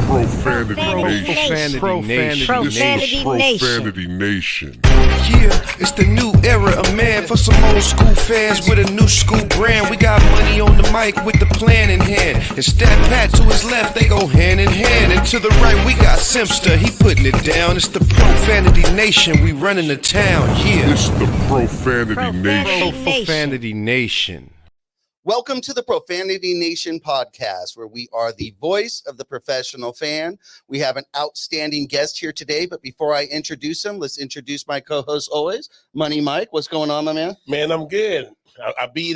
Profanity Nation. Yeah, it's the new era of man for some old school fans with a new school brand. We got money on the mic with the plan in hand. And Stat Pat to his left, they go hand in hand. And to the right, we got Simpster, he putting it down. It's the Profanity Nation, we running the town, yeah. It's the Profanity Nation. Profanity Nation. Welcome to the Profanity Nation podcast, where we are the voice of the professional fan. We have an outstanding guest here today, but before I introduce him, let's introduce my co-host always, Money Mike. What's going on, my man? Man, I'm good. I beat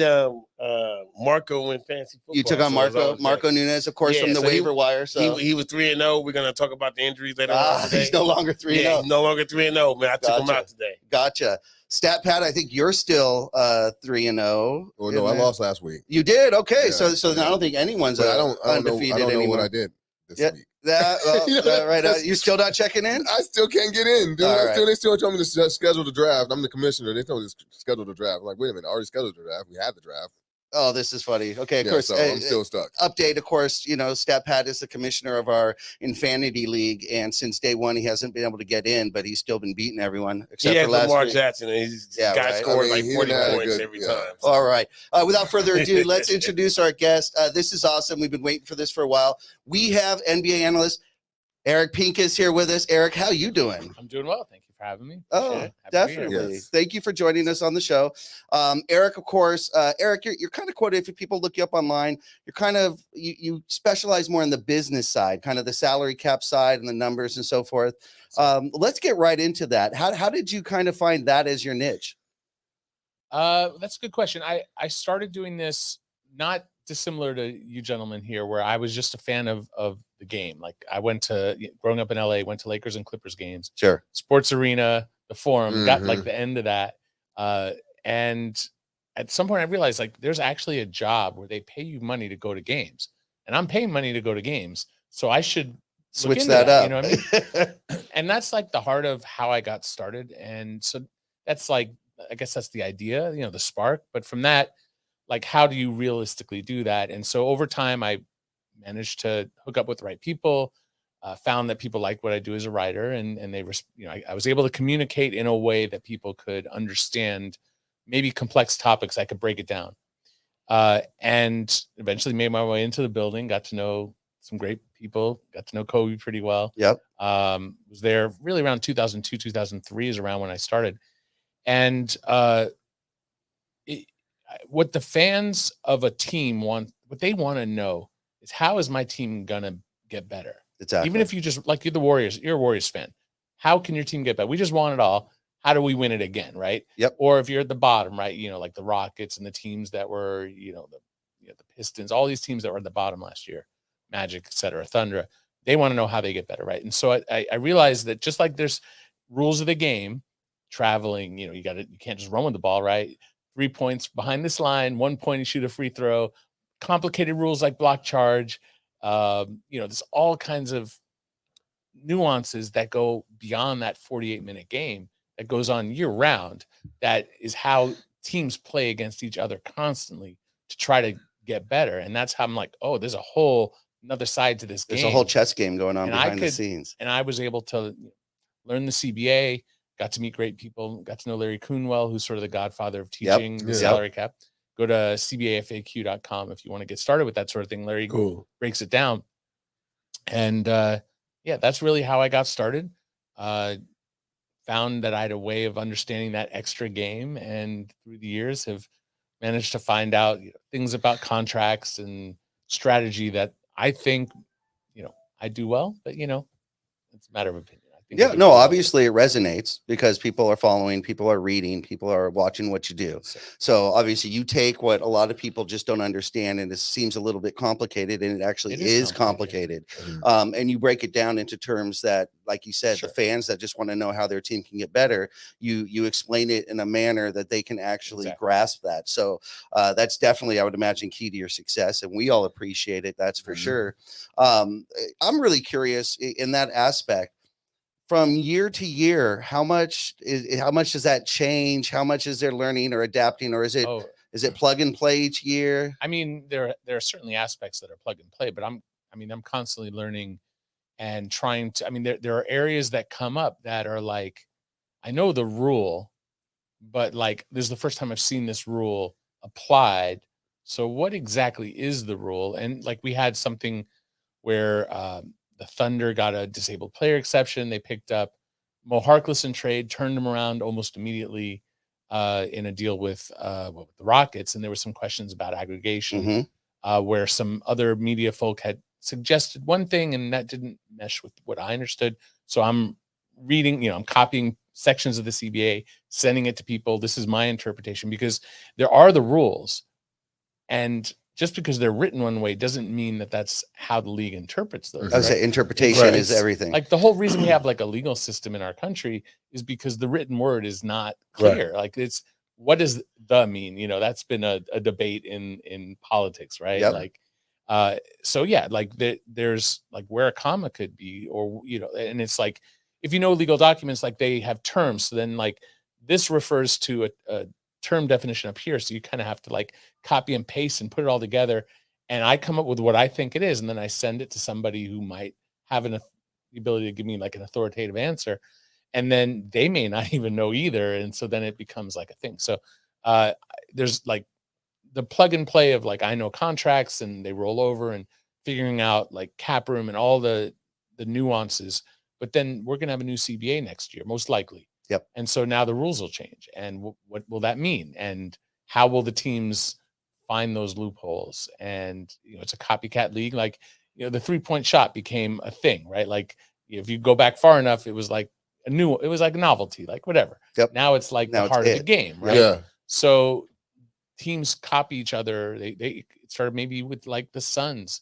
Marco in fantasy football. You took on Marco Nunez, of course, from the waiver wire. So he was 3-0. We're going to talk about the injuries later on today. He's no longer 3-0. Yeah, he's no longer 3-0, man. I took him out today. Gotcha. Stat Pat, I think you're still 3-0. Well, no, I lost last week. You did? Okay. Yeah, so I don't think anyone's undefeated I don't know anymore. what I did this week. Right. You still not checking in? I still can't get in, dude. They still told me to schedule the draft. I'm the commissioner. They told me to schedule the draft. I'm like, wait a minute, I already scheduled the draft. We had the draft. Oh, this is funny. Okay, of course. So I'm still stuck. Update, of course, Stat Pat is the commissioner of our Infinity League, and since day one, he hasn't been able to get in, but he's still been beating everyone except for last Lamar week. Jackson, and scored like 40 points every time. So. All right. Without further ado, let's introduce our guest. This is awesome. We've been waiting for this for a while. We have NBA analyst Eric Pincus here with us. Eric, how you doing? I'm doing well. Thank you for having me. Oh, definitely. Yes. Thank you for joining us on the show. Eric, of course, Eric, you're kind of quoted. If people look you up online, you're kind of, you specialize more in the business side, kind of the salary cap side and the numbers and so forth. Let's get right into that. How did you kind of find that as your niche? That's a good question. I started doing this not dissimilar to you gentlemen here, where I was just a fan of the game. Like I growing up in LA, went to Lakers and Clippers games. Sure. Sports Arena, the Forum, got like the end of that. And at some point I realized like there's actually a job where they pay you money to go to games, and I'm paying money to go to games. So I should switch that up. You know what I mean? And that's like the heart of how I got started. And so that's like, I guess that's the idea, the spark. But from that, like, how do you realistically do that? And so over time, I managed to hook up with the right people, found that people liked what I do as a writer, and they, I was able to communicate in a way that people could understand maybe complex topics. I could break it down, and eventually made my way into the building, got to know some great people, got to know Kobe pretty well. Yep. Was there really around 2002, 2003 is around when I started. And, what the fans of a team want, what they want to know is, how is my team gonna get better? Exactly. Even if you just, like, you're the Warriors, you're a Warriors fan. How can your team get better? We just want it all. How do we win it again? Right. Yep. Or if you're at the bottom, right, like the Rockets and the teams that were, the Pistons, all these teams that were at the bottom last year, Magic, et cetera, Thunder, they want to know how they get better. Right. And so I realized that just like there's rules of the game, traveling, you can't just run with the ball, right? 3 points behind this line, 1 point, you shoot a free throw, complicated rules like block charge. There's all kinds of nuances that go beyond that 48-minute game that goes on year round. That is how teams play against each other constantly to try to get better. And that's how I'm like, oh, there's a whole another side to this game. There's a whole chess game going on behind the scenes. And I was able to learn the CBA, got to meet great people, got to know Larry Kuhnwell, who's sort of the godfather of teaching the salary cap. Go to cbafaq.com if you want to get started with that sort of thing. Larry breaks it down. And that's really how I got started. Found that I had a way of understanding that extra game, and through the years have managed to find out things about contracts and strategy that I think, I do well, but it's a matter of opinion. Yeah, no, obviously it resonates because people are following, people are reading, people are watching what you do. So obviously you take what a lot of people just don't understand, and it seems a little bit complicated, and it actually is complicated. And you break it down into terms that, like you said, the fans that just want to know how their team can get better, you explain it in a manner that they can actually grasp that. So that's definitely, I would imagine, key to your success, and we all appreciate it. That's for sure. I'm really curious in that aspect. From year to year, how much does that change? How much is there learning or adapting, or is it plug and play each year? I mean, there are certainly aspects that are plug and play, but I'm constantly learning and trying to, I mean, there are areas that come up that are like, I know the rule, but like, this is the first time I've seen this rule applied. So what exactly is the rule? And like, we had something where the Thunder got a disabled player exception. They picked up Mo Harkless in trade, turned him around almost immediately in a deal with the Rockets. And there were some questions about aggregation where some other media folk had suggested one thing and that didn't mesh with what I understood. So I'm reading, I'm copying sections of the CBA, sending it to people. This is my interpretation because there are the rules. And just because they're written one way doesn't mean that that's how the league interprets those. I would say interpretation is everything. Like the whole reason we have like a legal system in our country is because the written word is not clear. Like it's, what does the mean? That's been a debate in politics, right? Like, so yeah, like there's like where a comma could be, or, and it's like, if you know legal documents, like they have terms. So then like this refers to a term definition up here. So you kind of have to like copy and paste and put it all together. And I come up with what I think it is. And then I send it to somebody who might have the ability to give me like an authoritative answer. And then they may not even know either. And so then it becomes like a thing. So there's like the plug and play of like, I know contracts and they roll over and figuring out like cap room and all the nuances. But then we're going to have a new CBA next year, most likely. Yep. And so now the rules will change. And what will that mean? And how will the teams find those loopholes? And, it's a copycat league. Like, the 3-point shot became a thing, right? Like if you go back far enough, it was like it was like a novelty, like whatever. Yep. Now it's like the heart of the game, right? Yeah. So teams copy each other. It started maybe with like the Suns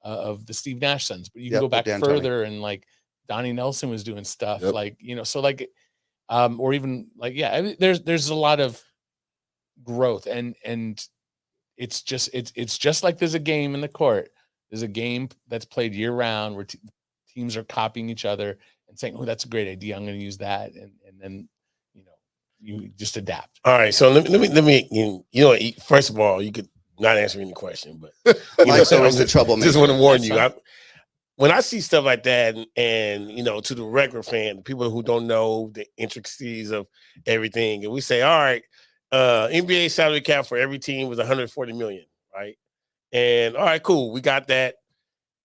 of the Steve Nash Suns, but you can go back further and like Donnie Nelson was doing stuff like, so like, or even like, there's a lot of growth and it's just like there's a game in the court. There's a game that's played year round where teams are copying each other and saying, oh, that's a great idea. I'm going to use that. And then, you just adapt. All right. So let me, first of all, you could not answer any question, but Mike's always the troublemaker. Just want to warn you. When I see stuff like that and to the regular fan, people who don't know the intricacies of everything, and we say, all right, NBA salary cap for every team was 140 million, right? And all right, cool. We got that.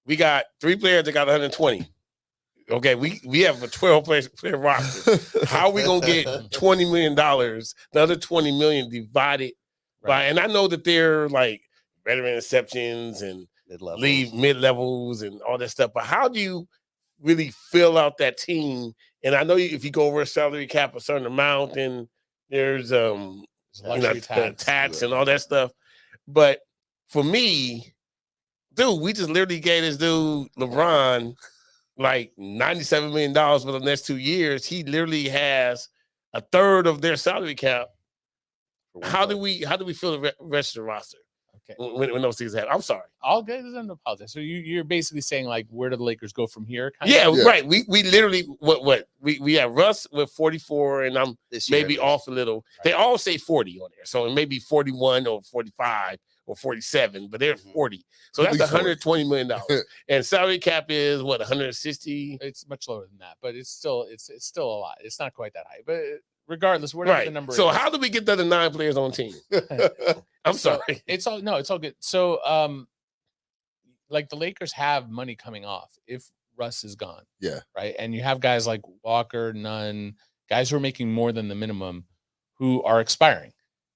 We got 3 players that got 120. Okay, we have a 12-player roster. How are we gonna get $20 million? The other 20 million divided by, and I know that they're like veteran exceptions and leave mid-levels and all that stuff. But how do you really fill out that team? And I know if you go over a salary cap a certain amount, then there's tax and all that stuff. But for me, dude, we just literally gave this dude LeBron like $97 million for the next 2 years. He literally has a third of their salary cap. How do we fill the rest of the roster? Okay. When those things happen, I'm sorry. All good. Doesn't apologize. So you're basically saying like, where do the Lakers go from here? Right. We literally we have Russ with 44, and I'm maybe off a little. Right. They all say 40 on there, so it may be 41 or 45 or 47, but they're 40. So that's $120 million. And salary cap is what, 160? It's much lower than that, but it's still a lot. It's not quite that high, but regardless, whatever the number is. So how do we get the other 9 players on the team? I'm sorry. It's all good. So like the Lakers have money coming off if Russ is gone. Yeah. Right. And you have guys like Walker, Nunn, guys who are making more than the minimum who are expiring.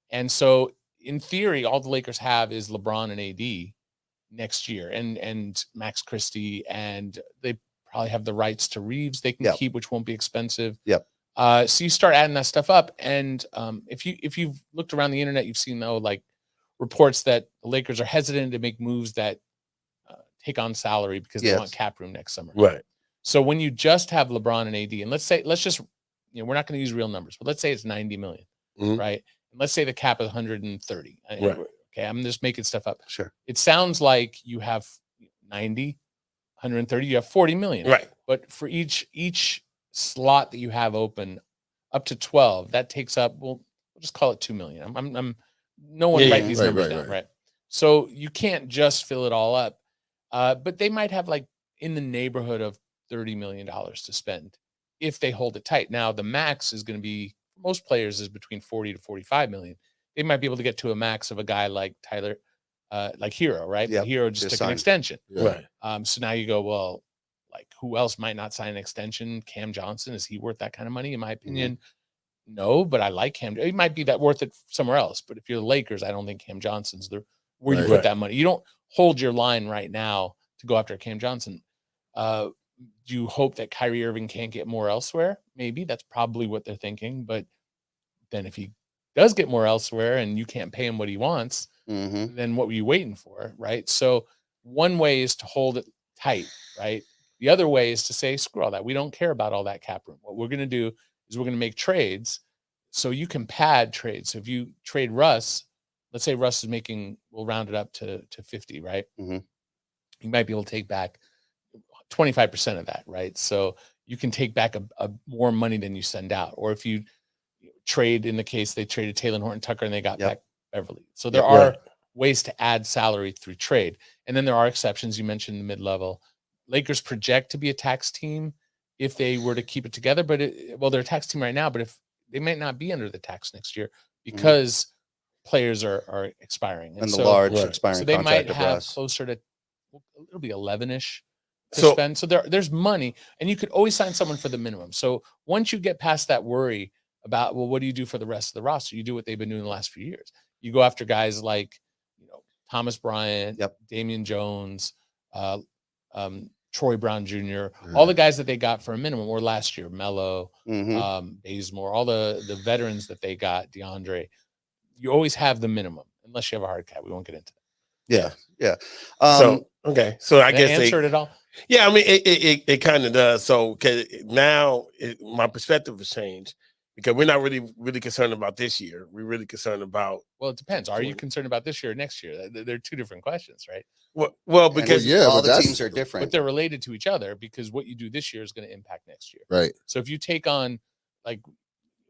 And so in theory, all the Lakers have is LeBron and AD next year and Max Christie, and they probably have the rights to Reeves they can keep, which won't be expensive. Yep. So you start adding that stuff up. And if you've looked around the internet, you've seen like reports that the Lakers are hesitant to make moves that take on salary because they want cap room next summer. Right. So when you just have LeBron and AD, and let's just, we're not going to use real numbers, but let's say it's 90 million, right? And let's say the cap is 130. Right. Okay. I'm just making stuff up. Sure. It sounds like you have 90, 130, you have 40 million. Right. But for each slot that you have open up to 12, that takes up, we'll just call it 2 million. I'm no one write these numbers down, right? So you can't just fill it all up. But they might have like in the neighborhood of $30 million to spend if they hold it tight. Now, the max is going to be, most players is between 40 to 45 million. They might be able to get to a max of a guy like Tyler, like Hero, right? Yep, But Hero just took an signed. extension. Yeah. Right. So now you go, well, like who else might not sign an extension? Cam Johnson, is he worth that kind of money? In my opinion, no, but I like Cam. It might be that worth it somewhere else. But if you're the Lakers, I don't think Cam Johnson's the where you Right. put that money. You don't hold your line right now to go after Cam Johnson. Do you hope that Kyrie Irving can't get more elsewhere? Maybe that's probably what they're thinking. But then if he does get more elsewhere and you can't pay him what he wants, then what were you waiting for? Right. So one way is to hold it tight, right? The other way is to say, screw all that. We don't care about all that cap room. What we're going to do is we're going to make trades so you can pad trades. So if you trade Russ, let's say Russ is making, we'll round it up to 50, right? You might be able to take back 25% of that, right? So you can take back a more money than you send out. Or if you trade, in the case they traded Taylor Horton Tucker and they got back Beverly. So there are ways to add salary through trade. And then there are exceptions. You mentioned the mid-level. Lakers project to be a tax team if they were to keep it together, but they're a tax team right now, but if they might not be under the tax next year because players are expiring. And the so, large expiring so they might contract of have Russ. closer to, it'll be 11-ish to So- spend. So there's money, and you could always sign someone for the minimum. So once you get past that worry about, well, what do you do for the rest of the roster? You do what they've been doing the last few years. You go after guys like, Thomas Bryant, Damian Jones, Troy Brown Jr., all the guys that they got for a minimum, or last year, Melo, Bazemore, all the veterans that they got, DeAndre. You always have the minimum, unless you have a hard cap. We won't get into that. Yeah. So okay, so I guess Answer it at all. Yeah, I mean it kind of does. So now my perspective has changed because we're not really concerned about this year. We're really concerned about. Well, it depends. Are you concerned about this year or next year? They're two different questions, right? Well, because all but the teams are different. But they're related to each other because what you do this year is going to impact next year. Right. So if you take on like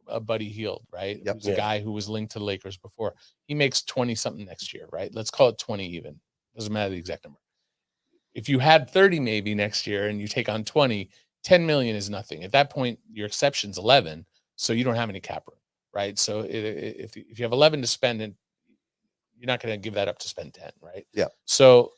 a Buddy Hield, right? Who's a guy who was linked to the Lakers before. He makes 20 something next year, right? Let's call it 20 even. Doesn't matter the exact number. If you had 30 maybe next year and you take on 20, 10 million is nothing. At that point, your exception's 11, so you don't have any cap room, right? So if you have 11 to spend, and you're not going to give that up to spend 10, right? Yeah. So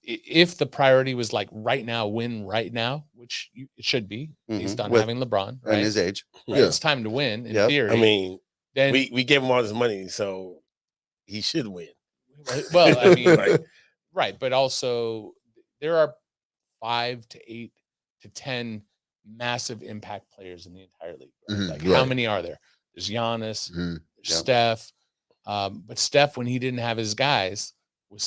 if the priority was like right now, win right now, which it should be based on having LeBron, right? And his age. Right? It's time to win in theory. I mean, then we gave him all this money, so he should win. Well, I mean, right. But also there are 5 to 8 to 10 massive impact players in the entire league. Right? Like how many are there? There's Giannis, there's Steph. But Steph, when he didn't have his guys,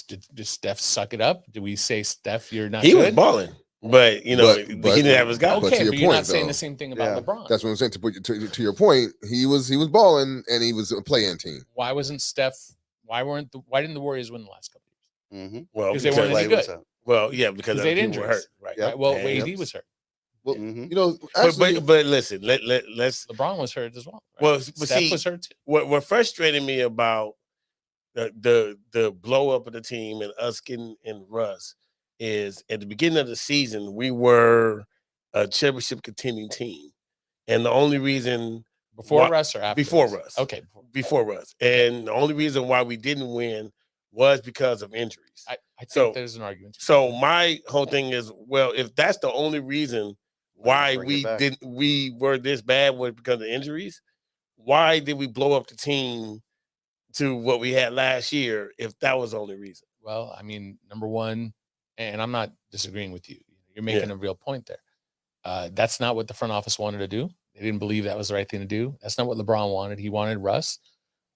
did Steph suck it up? Did we say, Steph, you're not He good? was balling, but he didn't have his guys. Okay, to your but you're not point, saying though, the same thing about LeBron. That's what I'm saying. To your point, he was balling, and he was a play-in team. Why wasn't Steph? Why didn't the Warriors win the last couple of years? Well, because they weren't any good. Well, yeah, because they people were hurt, injuries. right? Well, AD was hurt. Well, actually, but listen, let's. LeBron was hurt as well. Right? Well, Steph was hurt too. What frustrated me about the blow up of the team and us getting in Russ is at the beginning of the season we were a championship contending team, and the only reason before Russ or after before Russ? Okay, before Russ, and the only reason why we didn't win was because of injuries. I think there's an argument. So my whole thing is, well, if that's the only reason why we were this bad was because of injuries, why did we blow up the team to what we had last year if that was the only reason? Well, I mean, number one, and I'm not disagreeing with you. You're making a real point there. That's not what the front office wanted to do. They didn't believe that was the right thing to do. That's not what LeBron wanted. He wanted Russ.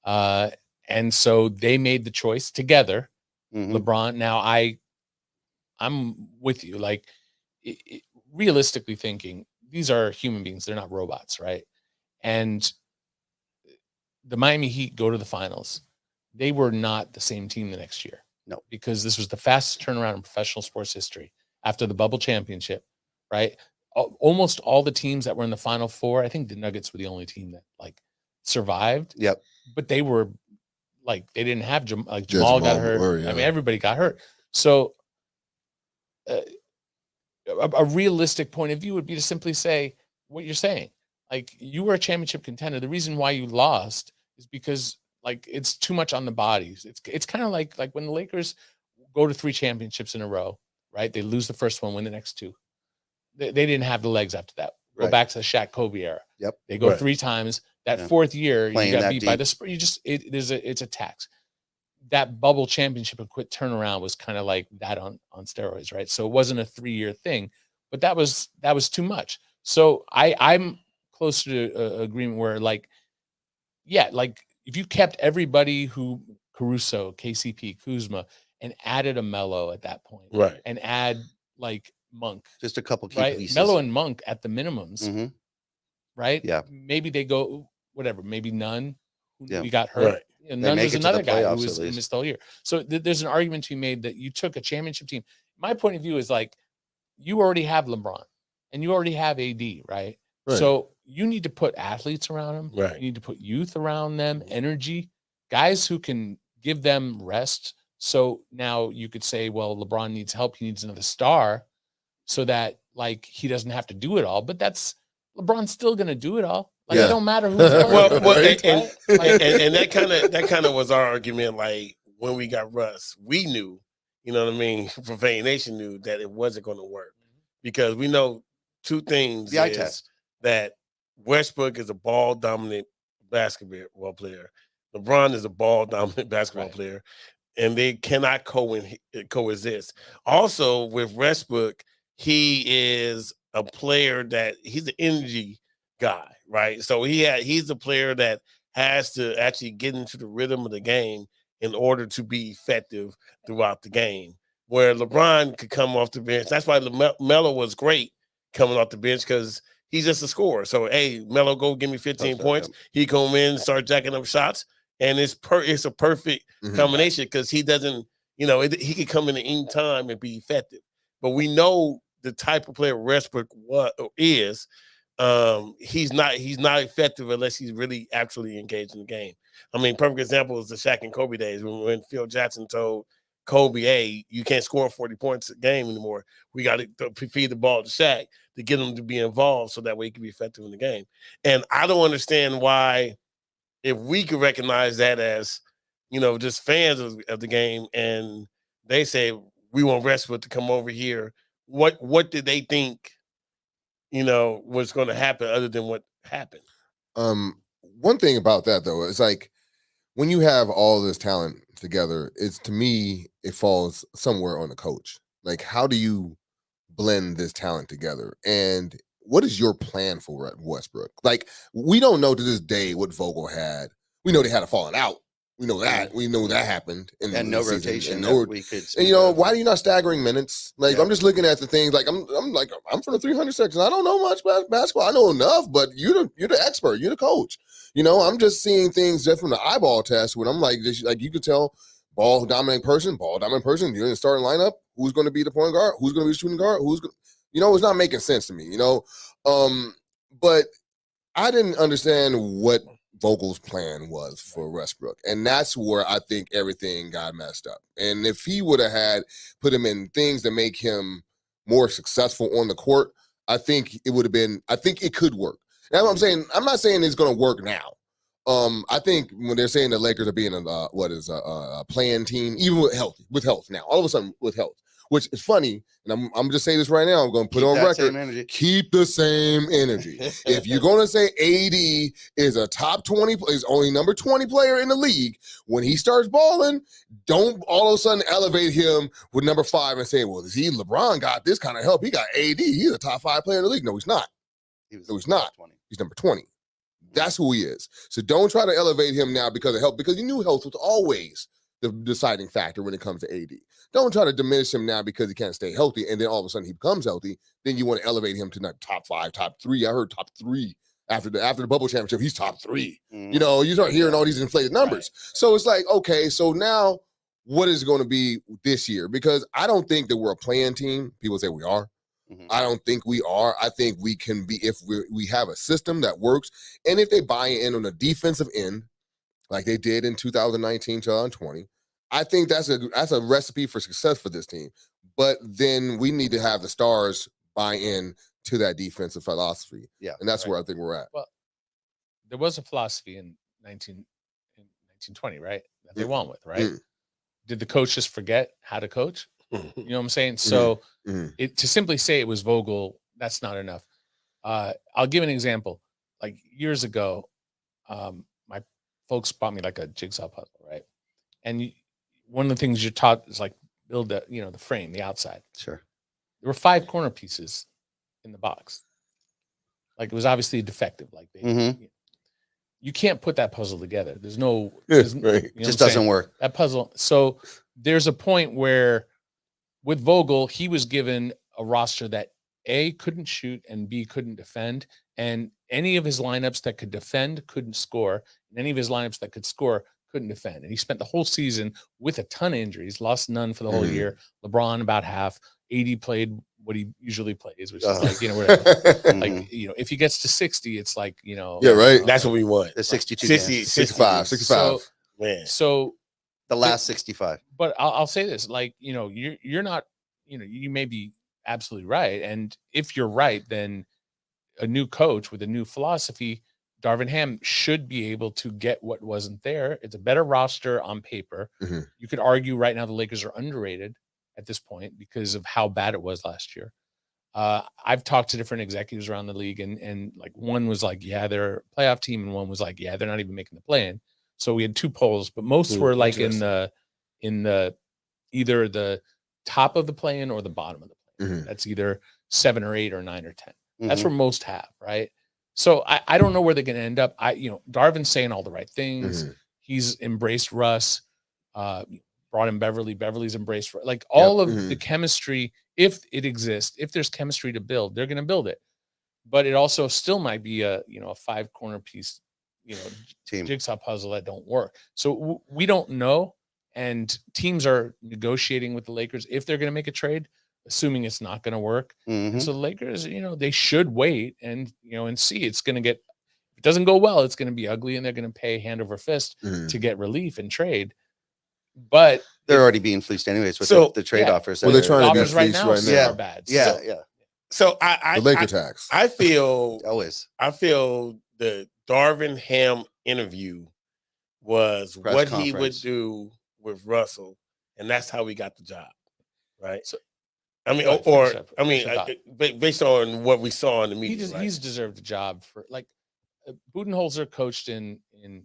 And so they made the choice together. LeBron. Now I'm with you. Like realistically thinking, these are human beings. They're not robots, right? And the Miami Heat go to the finals. They were not the same team the next year. No, because this was the fastest turnaround in professional sports history after the bubble championship, right? Almost all the teams that were in the Final Four, I think the Nuggets were the only team that like survived. Yep. But they were like, they didn't have Jamal got hurt. Murray, I mean, everybody got hurt. So a realistic point of view would be to simply say what you're saying. Like, you were a championship contender. The reason why you lost is because like it's too much on the bodies. It's kind of like when the Lakers go to 3 championships in a row, right? They lose the first one, win the next 2. They didn't have the legs after that. Go Right. back to the Shaq Kobe era. Yep. They go Right. 3 times. That Yeah. 4th year, Playing you got that beat by deep. the Spurs. It's a tax. That bubble championship and quick turnaround was kind of like that on steroids, right? So it wasn't a 3-year thing, but that was too much. So I'm closer to agreement where like, yeah, like if you kept everybody who Caruso, KCP, Kuzma, and added a Melo at that point, Right. and add like Monk, Just a couple key right? pieces. Melo and Monk at the minimums, Mhm. right? Yeah. Maybe they go whatever. Maybe Nunn, who Yeah. we got hurt. Right. And They Nunn make was it to the another guy playoffs who at was least. missed all year. So there's an argument to be made that you took a championship team. My point of view is like, you already have LeBron and you already have AD, right? Right. So you need to put athletes around them. Right. You need to put youth around them, energy, guys who can give them rest. So now you could say, well, LeBron needs help. He needs another star so that like he doesn't have to do it all. But LeBron's still going to do it all. Like, Yeah. it don't matter who's playing. Well, right? and that kind of was our argument. Like when we got Russ, we knew, you know what I mean, Profane Nation knew that it wasn't going to work because we know 2 things: The eye is test. that Westbrook is a ball dominant basketball player, LeBron is a ball dominant basketball Right. player, and they cannot coexist. Also, with Westbrook, he is a player that he's an energy guy, right? So he's a player that has to actually get into the rhythm of the game in order to be effective throughout the game. Where LeBron could come off the bench. That's why Melo was great coming off the bench because he's just a scorer. So, hey, Melo, go give me 15 That's right, points. He come in, start jacking up shots, and it's a perfect Mhm. combination because he doesn't, he could come in at any time and be effective. But we know the type of player Westbrook is. He's not effective unless he's really actually engaged in the game. I mean, perfect example is the Shaq and Kobe days when Phil Jackson told Kobe, hey, you can't score 40 points a game anymore. We got to feed the ball to Shaq to get him to be involved so that way he can be effective in the game. And I don't understand why, if we could recognize that as, just fans of the game, and they say we want Westbrook to come over here, what did they think, was going to happen other than what happened? One thing about that though, is like when you have all this talent together, to me, it falls somewhere on the coach. Like, how do you blend this talent together? And what is your plan for Westbrook? Like, we don't know to this day what Vogel had. We know they had a falling out. We know that. We know that happened. And no season. rotation. And That we could and why are you not staggering minutes? Like, Yeah. I'm just looking at the things. Like, I'm from the 300 section. I don't know much about basketball. I know enough, but you're the expert. You're the coach. I'm just seeing things just from the eyeball test. When I'm like, you could tell ball dominant person. You're in the starting lineup. Who's going to be the point guard? Who's going to be the shooting guard? It's not making sense to me. But I didn't understand what Vogel's plan was for Westbrook. And that's where I think everything got messed up. And if he would have put him in things that make him more successful on the court, I think it could work. That's what I'm saying. I'm not saying it's going to work now. I think when they're saying the Lakers are being a playing team, even with health now, all of a sudden with health, which is funny. And I'm just saying this right now. I'm going to put on record. Keep the same energy. If you're going to say AD is a top 20, is only number 20 player in the league, when he starts balling, don't all of a sudden elevate him with number 5 and say, well, LeBron got this kind of help. He got AD. He's a top 5 player in the league. No, he's not. He's not. 20. He's number 20. That's who he is. So don't try to elevate him now because of health, because you knew health was always the deciding factor when it comes to AD. Don't try to diminish him now because he can't stay healthy, and then all of a sudden he becomes healthy. Then you want to elevate him to not top 5, top 3. I heard top 3 after the bubble championship. He's top 3. You start hearing all these inflated numbers. Right. So it's like, okay, so now what is it going to be this year? Because I don't think that we're a playing team. People say we are. Mm-hmm. I don't think we are. I think we can be if we have a system that works, and if they buy in on the defensive end, like they did in 2019, 2020. I think that's a recipe for success for this team. But then we need to have the stars buy in to that defensive philosophy. Yeah, and that's right. where I think we're at. Well, there was a philosophy in 1920, right? That they won with, right? Did the coach just forget how to coach? You know what I'm saying? So to simply say it was Vogel, that's not enough. I'll give an example. Like years ago, my folks bought me like a jigsaw puzzle, right? And one of the things you're taught is like build the frame, the outside. sure. There were 5 corner pieces in the box. Like it was obviously defective. Like you can't put that puzzle together. There's no, Right. you know Just what I'm saying? doesn't work. That puzzle. So there's a point where with Vogel, he was given a roster that A, couldn't shoot, and B, couldn't defend. And any of his lineups that could defend couldn't score. And any of his lineups that could score couldn't defend. And he spent the whole season with a ton of injuries, lost none for the whole year. LeBron about half. AD played what he usually plays, which is like, whatever. Like, if he gets to 60, it's like, Yeah, right. That's what we want. The 62 60, games. 65. Man. So The last 65. but I'll say this, like, you're not, you may be absolutely right. And if you're right, then a new coach with a new philosophy, Darvin Ham should be able to get what wasn't there. It's a better roster on paper. You could argue right now the Lakers are underrated at this point because of how bad it was last year. I've talked to different executives around the league, and like one was like, yeah, they're a playoff team, and one was like, yeah, they're not even making the play-in. So we had 2 polls, but most were like in the either the top of the play-in or the bottom of the play-in. That's either 7 or 8 or 9 or 10. That's where most have, right? So I don't know where they're going to end up. Darvin's saying all the right things. He's embraced Russ, brought in Beverly. Beverly's embraced like all of the chemistry. If it exists, if there's chemistry to build, they're going to build it. But it also still might be a 5 corner piece, Team. jigsaw puzzle that don't work. So we don't know. And teams are negotiating with the Lakers if they're going to make a trade, assuming it's not going to work. And so the Lakers, they should wait and see. It's going to get, if it doesn't go well, it's going to be ugly, and they're going to pay hand over fist to get relief and trade. But they're already being fleeced anyways with the trade offers. Well, they're trying to be offers right fleeced now right now. are bad. Yeah, So I The Laker tax. I feel always. the Darvin Ham interview was Press what conference. he would do with Russell, and that's how he got the job, right? So, I mean, right, or finish up. I mean, Finish up. based on what we saw in the media, He's deserved a job for like Budenholzer coached in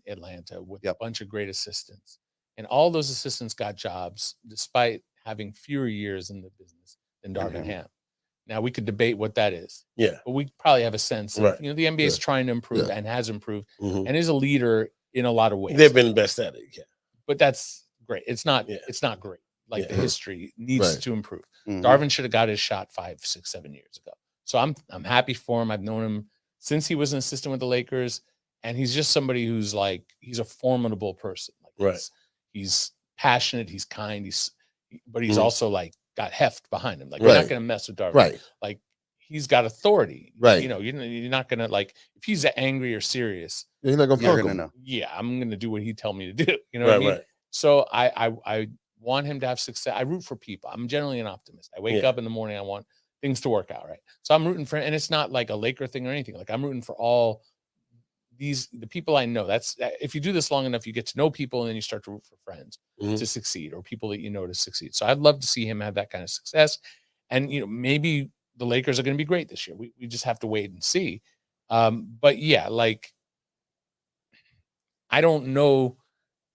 Atlanta with a bunch of great assistants, and all those assistants got jobs despite having fewer years in the business than Darvin Ham. Now we could debate what that is, but we probably have a sense of the NBA is trying to improve and has improved and is a leader in a lot of ways. They've been best at it, but that's great. It's not great. Like the history needs to improve. Darvin should have got his shot 5, 6, 7 years ago. So I'm happy for him. I've known him since he was an assistant with the Lakers, and he's just somebody who's like, he's a formidable person. Like he's passionate, he's kind, but he's also like got heft behind him. Like you're not going to mess with Darvin. Right. Like he's got authority. Right. You're not going to like, if he's angry or serious, You're not going to know. Yeah, I'm going to do what he tell me to do. You know what I mean? Right. So I want him to have success. I root for people. I'm generally an optimist. I wake up in the morning, I want things to work out, right? So I'm rooting for, and it's not like a Laker thing or anything. Like I'm rooting for all the people I know. That's if you do this long enough, you get to know people, and then you start to root for friends to succeed or people that to succeed. So I'd love to see him have that kind of success. And maybe the Lakers are going to be great this year. We just have to wait and see. But yeah, like I don't know,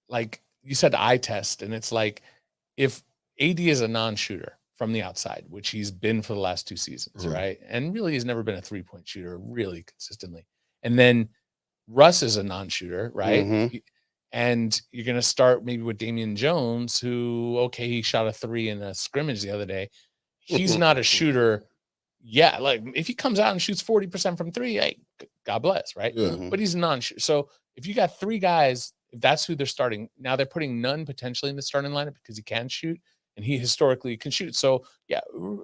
like you said, the eye test, and it's like if AD is a non-shooter from the outside, which he's been for the last 2 seasons, right? And really has never been a 3-point shooter really consistently. And then Russ is a non-shooter, right? And you're going to start maybe with Damian Jones, who, he shot a 3 in a scrimmage the other day. He's not a shooter. Yeah, like if he comes out and shoots 40% from 3, hey, God bless, right? But he's a non-shooter. So if you got 3 guys, if that's who they're starting, now they're putting none potentially in the starting lineup because he can shoot and he historically can shoot. So yeah,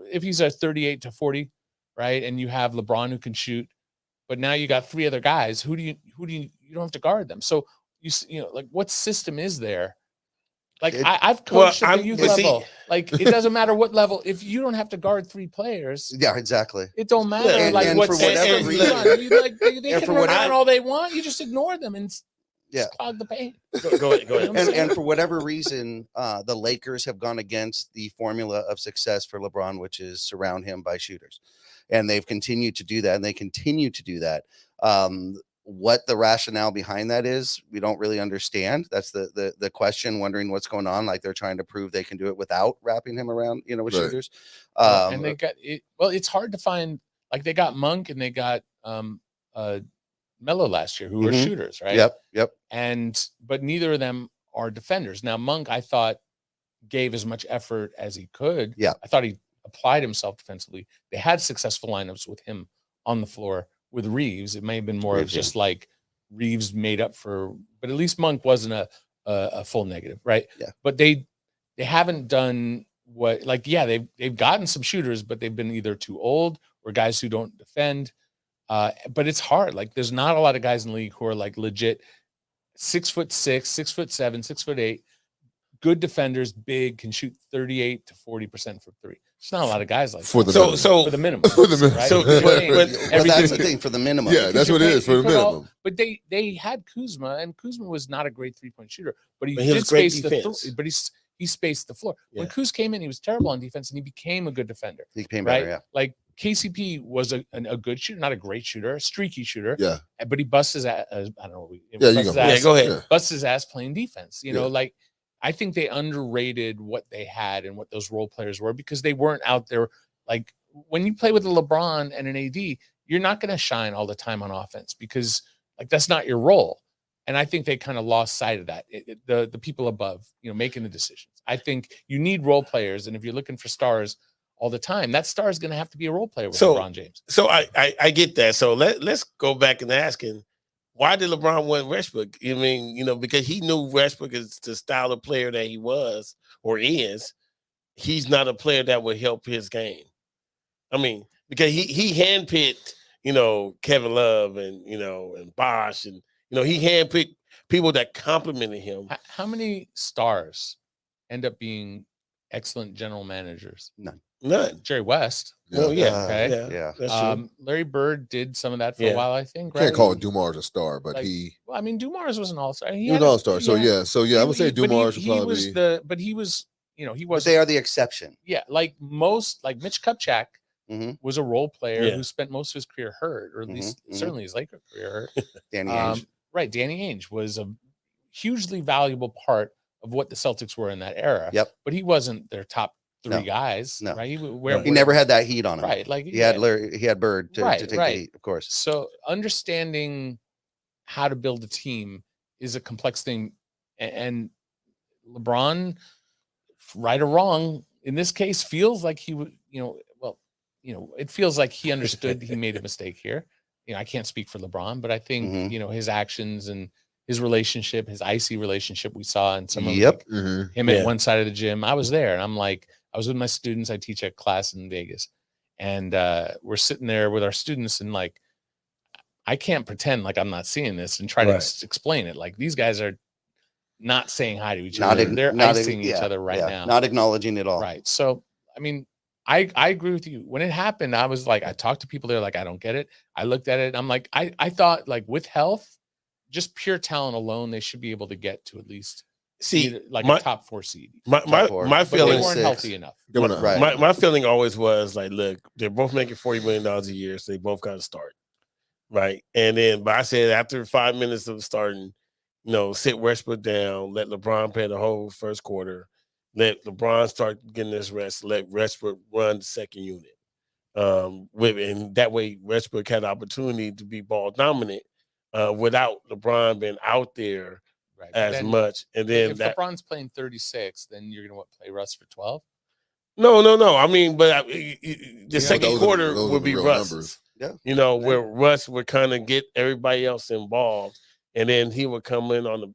if he's a 38 to 40, right? And you have LeBron who can shoot, but now you got 3 other guys. You don't have to guard them. So you know, like what system is there Like It- I've coached at the I'm- youth but see- level. Like it doesn't matter what level. If you don't have to guard 3 players, Yeah, exactly. it don't matter. And- like and what for whatever system you reason- run. You like they and can for run whatever- around all they want. You just ignore them and Yeah. just clog the paint. Go ahead. You know what I'm And, saying? and for whatever reason, the Lakers have gone against the formula of success for LeBron, which is surround him by shooters. And they've continued to do that, and they continue to do that. What the rationale behind that is, we don't really understand. That's the question, wondering what's going on. Like they're trying to prove they can do it without wrapping him around, with Right. shooters. And they got it. Well, it's hard to find. Like they got Monk and they got Melo last year, who were Mhm. shooters, right? Yep. But neither of them are defenders. Now Monk, I thought, gave as much effort as he could. Yeah. I thought he applied himself defensively. They had successful lineups with him on the floor. With Reeves, it may have been more Reeves, of just like Reeves made up for, but at least Monk wasn't a full negative, right? Yeah. But they haven't done what, like, yeah, they've gotten some shooters, but they've been either too old or guys who don't defend. But it's hard. Like, there's not a lot of guys in the league who are like legit 6'6", 6'7", 6'8", good defenders, big, can shoot 38 to 40% from three. There's not a lot of guys like For that. the minimum. So for the minimum. For the minimum. Right? So, Because but- you're paying Well, that's the everything- thing for the minimum. Yeah, that's you're what it paying- is for the you put all- minimum. But they had Kuzma, and Kuzma was not a great 3-point shooter, but he But he did was great space the defense. but he spaced the floor. When Yeah. Kuz came in, he was terrible on defense, and he became a good defender. He came Right? better, yeah. Like KCP was a good shooter, not a great shooter, a streaky shooter. Yeah. But he busts his ass. I don't know. Yeah, you busts go. his Yeah, ass, go ahead. Yeah. busts his ass playing defense. You know, Yeah. like I think they underrated what they had and what those role players were because they weren't out there. Like when you play with a LeBron and an AD, you're not going to shine all the time on offense because like that's not your role. And I think they kind of lost sight of that. The people above, making the decisions. I think you need role players, and if you're looking for stars all the time, that star is going to have to be a role player with So- LeBron James. So I get that. So let's go back and asking, why did LeBron want Westbrook? I mean, because he knew Westbrook is the style of player that he was or is. He's not a player that would help his game. I mean, because he handpicked, Kevin Love and Bosh and he handpicked people that complimented him. How many stars end up being excellent general managers? None. Jerry West. Well, yeah, Okay. Yeah. That's true. Larry Bird did some of that for Yeah. a while, I think. Can't right? call Dumars a star, but Like, he Well, I mean, Dumars was an all-star. was an all-star. So I would say but Dumars he would probably was be. but he was, he But was, they are the exception. yeah, like Mitch Kupchak Mhm. was a role player Yeah. who spent most of his career hurt, or at least Mhm. certainly his Laker career hurt. Danny Ainge. Right. Danny Ainge was a hugely valuable part of what the Celtics were in that era. Yep. But he wasn't their top three No. guys. No. Right. He never had that heat on him. Right. Like He had Bird to Right, take the right. heat, of course. So understanding how to build a team is a complex thing. And LeBron, right or wrong, in this case, feels like he would, it feels like he understood he made a mistake here. I can't speak for LeBron, but I think, Mhm. his actions and his relationship, his icy relationship we saw in some of Yep. Mhm. him Yeah. at one side of the gym. I was there and I'm like, I was with my students. I teach a class in Vegas and we're sitting there with our students and like, I can't pretend like I'm not seeing this and try to Right. explain it. Like these guys are not saying hi to each Not other. ag- They're not ag- icing each yeah, other right yeah, now. Not acknowledging it all. Right. So, I mean, I agree with you. When it happened, I was like, I talked to people there, like, I don't get it. I looked at it. I'm like, I thought like with health, just pure talent alone, they should be able to get to at least See, like my- a top 4 seed. my four. my But they feeling, weren't six. healthy enough. They were not- Right. my feeling always was like, look, they're both making $40 million a year, so they both got to start, right? And then, but I said after 5 minutes of starting, sit Westbrook down, let LeBron play the whole first quarter, let LeBron start getting this rest, let Westbrook run the second unit. And that way Westbrook had the opportunity to be ball dominant without LeBron being out there Right. as Then much. And then if that LeBron's playing 36, then you're going to play Russ for 12. no. I mean, but the Yeah, second those are- quarter those are would be real Russ's. numbers. Yeah. Where Russ would kind of get everybody else involved, and then he would come in on the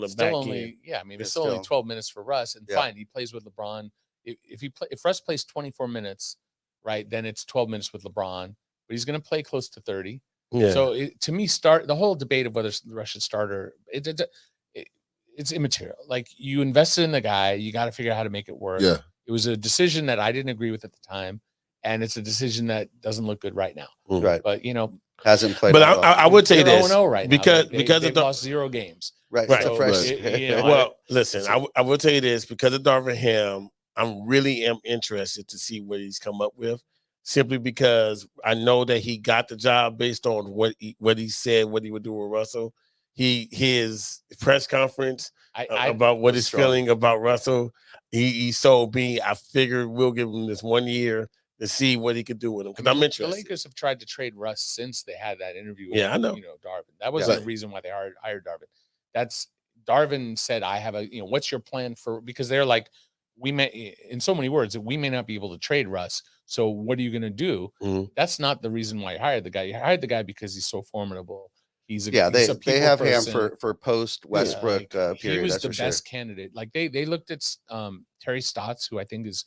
Still back only, end. yeah. I mean, It's it's still only still- 12 minutes for Russ, and Yeah. fine, he plays with LeBron. If Russ plays 24 minutes, right, then it's 12 minutes with LeBron, but he's going to play close to 30. Yeah. So to me, the whole debate of whether Russ should start or it's immaterial. Like, you invested in the guy, you got to figure out how to make it work. Yeah. It was a decision that I didn't agree with at the time, and it's a decision that doesn't look good right now. Right. But you know, Hasn't played. But out well. I would say they're this 0-0 right because now. because they've of the, lost 0 games. Right. Right. It's a fresh. You know, well, listen, I will tell you this, because of Darvin Ham, I'm really am interested to see what he's come up with, simply because I know that he got the job based on what he said, what he would do with Russell. His press conference about what he's feeling about Russell, he sold me. I figured we'll give him this 1 year to see what he could do with him, because I'm interested. The Lakers have tried to trade Russ since they had that interview with, I know. Darvin. That was the reason why they hired Darvin. That's Darvin said, I have a, what's your plan for, because they're like, we may, in so many words, we may not be able to trade Russ. So what are you going to do? Mhm. That's not the reason why you hired the guy. You hired the guy because he's so formidable. He's a, Yeah, he's a they have person. him for post Westbrook period. He was that's the for best sure. candidate. Like they looked at Terry Stotts, who I think is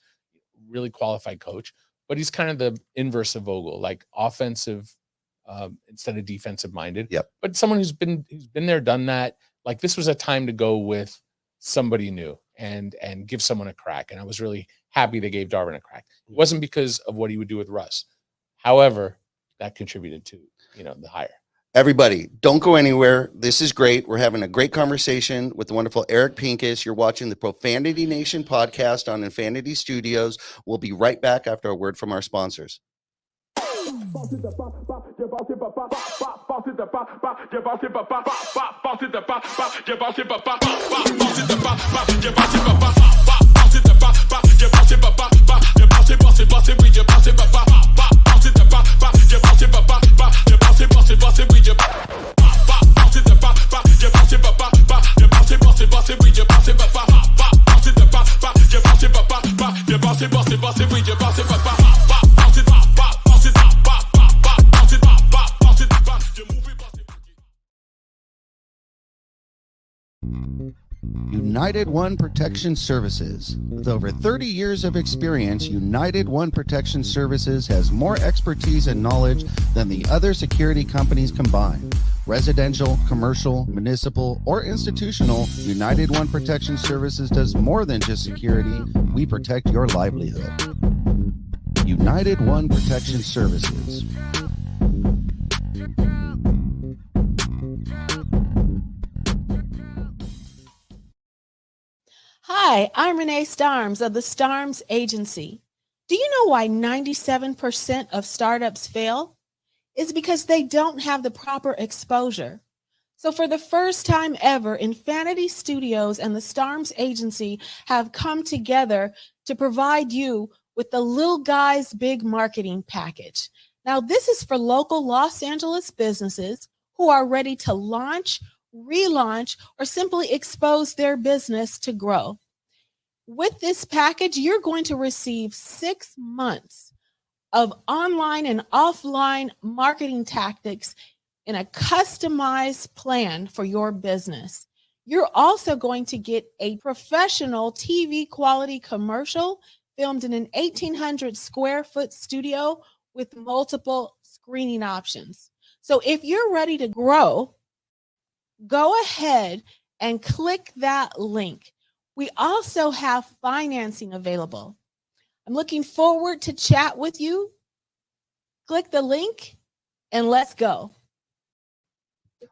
really qualified coach, but he's kind of the inverse of Vogel, like offensive instead of defensive minded. Yep. But someone who's been there, done that. Like, this was a time to go with somebody new and give someone a crack. And I was really happy they gave Darvin a crack. It wasn't because of what he would do with Russ. However, that contributed to the hire. Everybody, don't go anywhere. This is great. We're having a great conversation with the wonderful Eric Pincus. You're watching the Profanity Nation podcast on Infinity Studios. We'll be right back after a word from our sponsors. United One Protection Services. With over 30 years of experience, United One Protection Services has more expertise and knowledge than the other security companies combined. Residential, commercial, municipal, or institutional, United One Protection Services does more than just security. We protect your livelihood. United One Protection Services. Hi, I'm Renee Starms of the Starms Agency. Do you know why 97% of startups fail? It's because they don't have the proper exposure. So for the first time ever, Infinity Studios and the Starms Agency have come together to provide you with the Little Guys Big Marketing Package. Now, this is for local Los Angeles businesses who are ready to launch, relaunch, or simply expose their business to grow. With this package, you're going to receive 6 months of online and offline marketing tactics in a customized plan for your business. You're also going to get a professional TV quality commercial filmed in an 1,800 square foot studio with multiple screening options. So if you're ready to grow, go ahead and click that link. We also have financing available. I'm looking forward to chat with you. Click the link and let's go.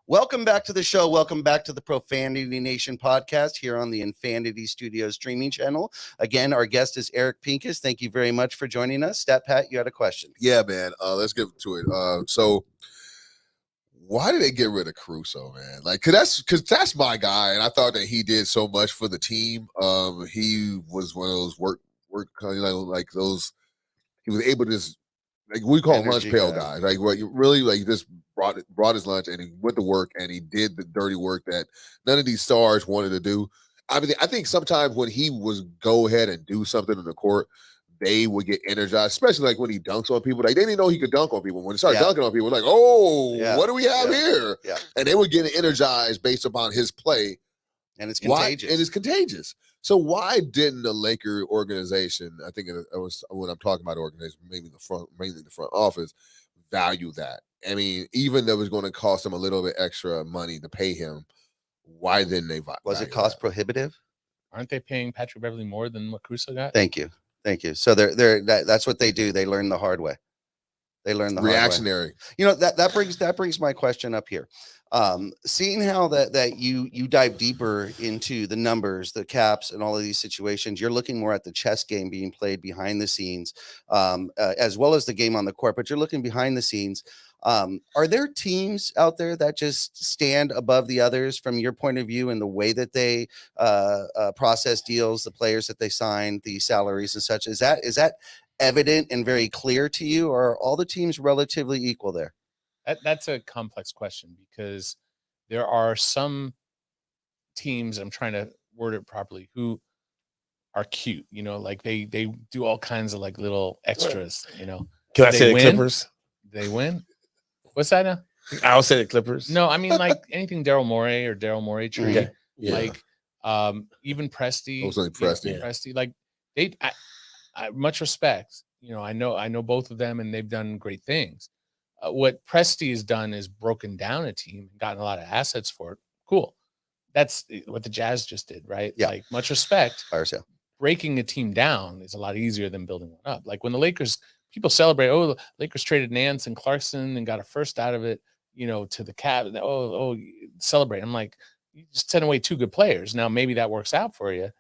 Welcome back to the show. Welcome back to the Profanity Nation podcast here on the Infinity Studios streaming channel. Again, our guest is Eric Pincus. Thank you very much for joining us. Stat Pat, you had a question. Yeah, man. Let's get to it. So why did they get rid of Caruso, man? Like, cause that's my guy, and I thought that he did so much for the team. He was one of those work, like those. He was able to just, like, we call him lunch pail guys. Like, what you really, like, just brought his lunch and he went to work and he did the dirty work that none of these stars wanted to do. I mean, I think sometimes when he was go ahead and do something in the court, they would get energized, especially like when he dunks on people. Like, they didn't know he could dunk on people. When he started dunking on people, like, oh, what do we have here? Yeah. And they would get energized based upon his play. And it's contagious. And it's contagious. So why didn't the Laker organization, I think it was when I'm talking about organization, mainly the front office, value that? I mean, even though it was going to cost them a little bit extra money to pay him, why then they Was it cost prohibitive? Aren't they paying Patrick Beverly more than what Caruso got? Thank you. So that's what they do. They learn the hard way. They learn the hard way. reactionary? You know, that brings my question up here. Seeing how that you dive deeper into the numbers, the caps, and all of these situations, you're looking more at the chess game being played behind the scenes, as well as the game on the court. But you're looking behind the scenes. Are there teams out there that just stand above the others from your point of view in the way that they process deals, the players that they sign, the salaries and such? Is that evident and very clear to you, or are all the teams relatively equal there? That's a complex question because there are some teams, I'm trying to word it properly, who are cute, you know, like they do all kinds of like little extras, you know. Can I They say the win. Clippers? They win. What's that now? I'll say the Clippers. No, I mean like anything Daryl Morey tree, Okay. Yeah. like even Presti, I was like you know, Presti. Presti, like I much respect. You know, I know both of them, and they've done great things. What Presti has done is broken down a team and gotten a lot of assets for it. Cool. That's what the Jazz just did, right? Yeah. Like much respect. Fire sale. Breaking a team down is a lot easier than building one up. Like when the Lakers, people celebrate, oh, the Lakers traded Nance and Clarkson and got a first out of it, you know, to the Cavs. Celebrate. I'm like, you just sent away two good players. Now maybe that works out for you.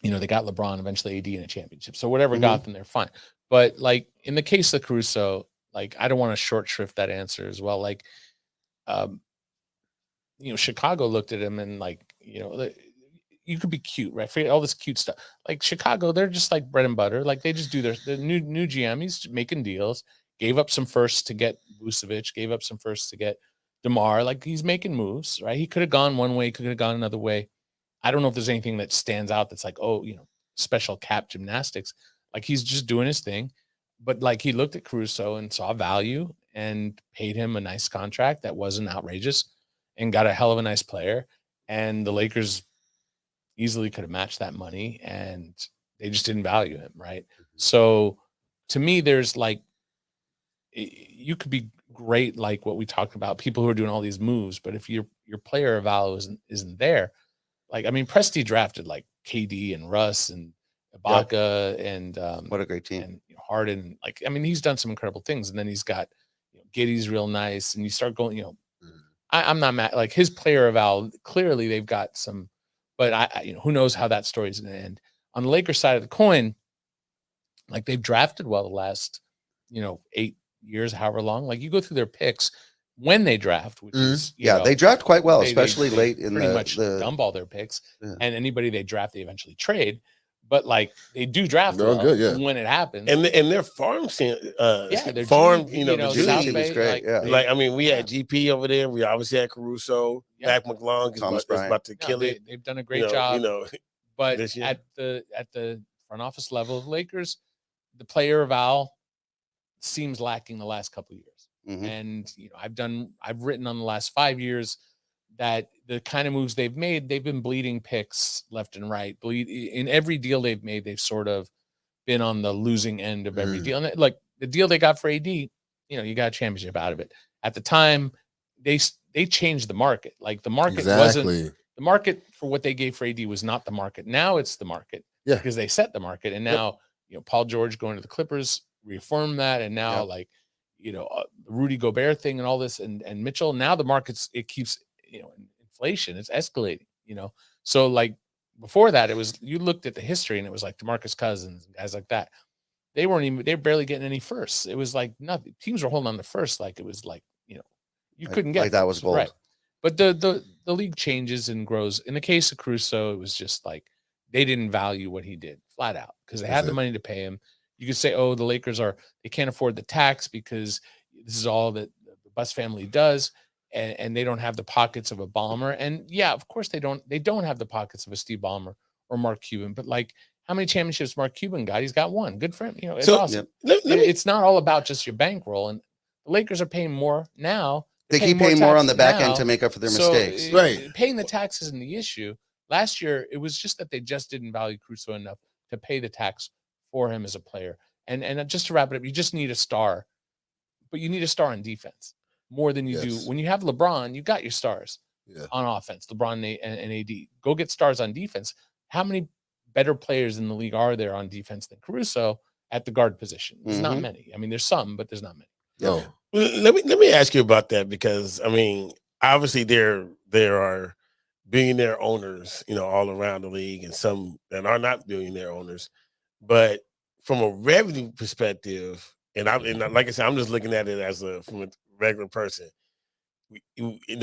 You know, they got LeBron, eventually AD in a championship. So whatever got them there, fine. But like in the case of Caruso, like I don't want to short shrift that answer as well. Like, you know, Chicago looked at him and like, you know, you could be cute, right? Forget all this cute stuff. Like Chicago, they're just like bread and butter. Like they just do the new GM. He's making deals. Gave up some firsts to get Vucevic. Gave up some firsts to get DeMar. Like he's making moves, right? He could have gone one way. Could have gone another way. I don't know if there's anything that stands out that's like, oh, you know, special cap gymnastics. Like he's just doing his thing. But like he looked at Caruso and saw value and paid him a nice contract that wasn't outrageous and got a hell of a nice player. And the Lakers easily could have matched that money and they just didn't value him, right? So to me, there's like, you could be great, like what we talked about, people who are doing all these moves, but if your player value isn't there, like, I mean, Presti drafted like KD and Russ and Ibaka and What a great team. and Harden. Like, I mean, he's done some incredible things. And then he's got, you know, Giddey's real nice. And you start going, you know, I'm not mad. Like his player eval, clearly they've got some, but I you know, who knows how that story is going to end. On the Lakers side of the coin, like they've drafted well the last, you know, 8 years, however long. Like you go through their picks when they draft, which is, you know, they draft quite well, they especially late in pretty the much dump all their picks, Yeah. and anybody they draft, they eventually trade. But like they do draft They're well good, yeah. when it happens. And their farm scene, Their farm, G, you know, the South G G, was Bay, great, like, yeah. they- like I mean, we had GP over there. We obviously had Caruso. Yeah. Mac McClung is Thomas about, Bryant. about to no, kill it. they've done a great You know, job. You know, But this year. at the front office level of Lakers, the player eval seems lacking the last couple of years. Mhm. And you know, I've written on the last 5 years that the kind of moves they've made, they've been bleeding picks left and right. In every deal they've made, they've sort of been on the losing end of every deal. And like the deal they got for AD, you know, you got a championship out of it. At the time, they changed the market. Like the market wasn't the market for what they gave for AD was not the market. Now it's the market. Yeah. Because they set the market. And now, you know, Paul George going to the Clippers reaffirmed that. And now like, you know, the Rudy Gobert thing and all this and Mitchell, now the market's, it keeps, you know, inflation, it's escalating, you know? So like before that, it was, you looked at the history and it was like DeMarcus Cousins and guys like that. They were barely getting any firsts. It was like nothing. Teams were holding on to first. Like it was like, you know, you couldn't get like that was first, gold. right? But the league changes and grows. In the case of Caruso, it was just like they didn't value what he did flat out because they had the money to pay him. You could say, oh, the Lakers they can't afford the tax because this is all that the Buss family does, and they don't have the pockets of a Ballmer. And yeah, of course they don't have the pockets of a Steve Ballmer or Mark Cuban. But like, how many championships Mark Cuban got? He's got one. Good for him. You know, it's awesome. It's not all about just your bankroll. And the Lakers are paying more now. They keep paying more on the back end now. to make up for their So, mistakes. Right. Paying the tax isn't the issue. Last year, it was just that they just didn't value Caruso enough to pay the tax for him as a player. And just to wrap it up, you just need a star, but you need a star on defense more than you do when you have LeBron. You got your stars. Yeah. on offense, LeBron and AD. Go get stars on defense. How many better players in the league are there on defense than Caruso at the guard position? There's not Mhm. many. I mean, there's some, but there's not many. No. Let me ask you about that, because I mean, obviously there are billionaire owners, all around the league, and some that are not billionaire owners. But from a revenue perspective, and like I said, I'm just looking at it from a regular person.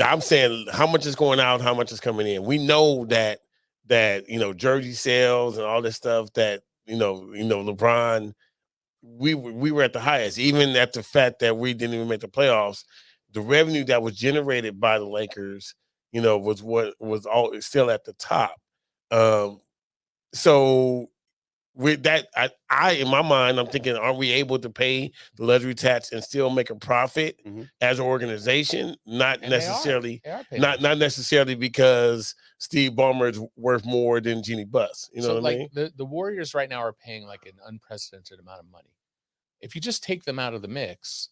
I'm saying how much is going out, how much is coming in. We know that jersey sales and all this stuff that LeBron, we were at the highest, even at the fact that we didn't even make the playoffs. The revenue that was generated by the Lakers, was what was all still at the top. So with that, I in my mind, I'm thinking, are we able to pay the luxury tax and still make a profit as an organization? Not And necessarily, they are paying not necessarily because Steve Ballmer is worth more than Jeannie Buss. You know what I mean? The Warriors right now are paying like an unprecedented amount of money. If you just take them out of the mix,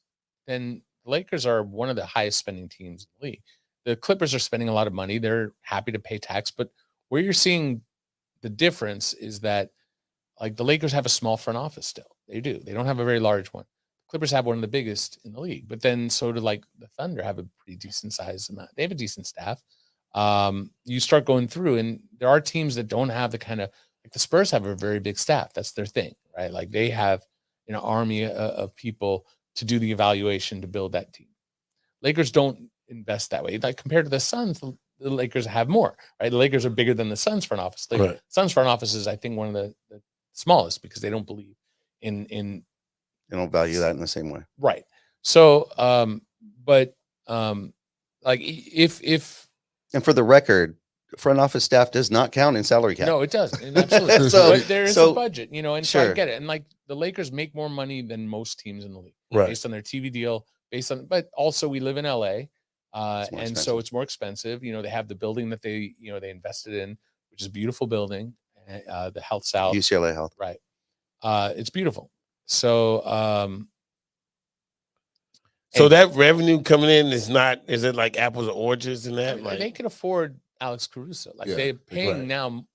then the Lakers are one of the highest spending teams in the league. The Clippers are spending a lot of money. They're happy to pay tax, but where you're seeing the difference is that, like, the Lakers have a small front office still. They do. They don't have a very large one. Clippers have one of the biggest in the league, but then so do like the Thunder have a pretty decent size amount. They have a decent staff. You start going through, and there are teams that don't have the kind of, like the Spurs have a very big staff. That's their thing, right? Like they have an army of people to do the evaluation to build that team. Lakers don't invest that way. Like compared to the Suns, the Lakers have more, right? The Lakers are bigger than the Suns front office. Right. Suns front office is, I think, one of the smallest because they don't believe in They don't value that in the same way. right. So like if And for the record, front office staff does not count in salary cap. no, it doesn't. Absolutely. So- But there is so- a budget, and so I Sure. get it. And like the Lakers make more money than most teams in the league Right. based on their TV deal, but also we live in LA. It's more And so expensive. it's more expensive. They have the building that they invested in, which is a beautiful building, the Health South. UCLA Health. Right. It's beautiful. So, So that revenue coming in is it like apples and oranges and I that? mean, Like, they can afford Alex Caruso. Like Yeah, they're paying right. now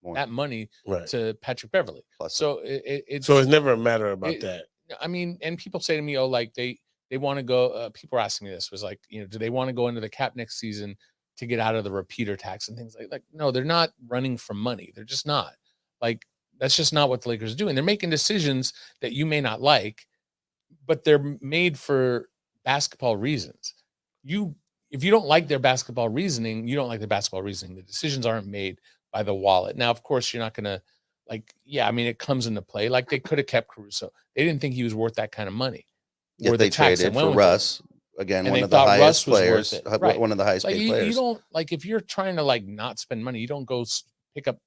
More. that money right. to Patrick Beverly. Plus So it's So it's never a matter about it- that. I mean, and people say to me, oh, like they want to go. People are asking me this, was like, do they want to go into the cap next season to get out of the repeater tax and things like no, they're not running from money. They're just not. Like that's just not what the Lakers are doing. They're making decisions that you may not like, but they're made for basketball reasons. If you don't like their basketball reasoning, you don't like the basketball reasoning. The decisions aren't made by the wallet. Now, of course, you're not going to I mean, it comes into play. Like they could have kept Caruso. They didn't think he was worth that kind of money. Yet Or they the tax traded that went for with it. Russ. Again, And one they of the thought highest Russ was worth players. it. Right. One of the highest Like paid you players. don't if you're trying to not spend money, you don't go pick up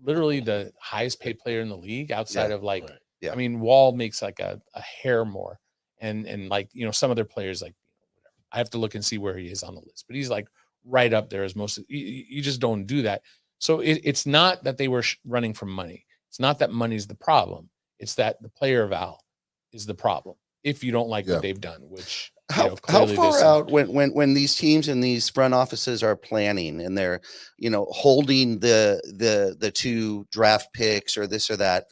literally the highest paid player in the league outside of Right. Yeah. I mean, Wall makes like a hair more, and some other players whatever. I have to look and see where he is on the list, but he's like right up there as most. You just don't do that. So it's not that they were running from money. It's not that money's the problem. It's that the player Val is the problem. If you don't like Yeah. what they've done, which How clearly far this- out when these teams and these front offices are planning and they're holding the two draft picks or this or that,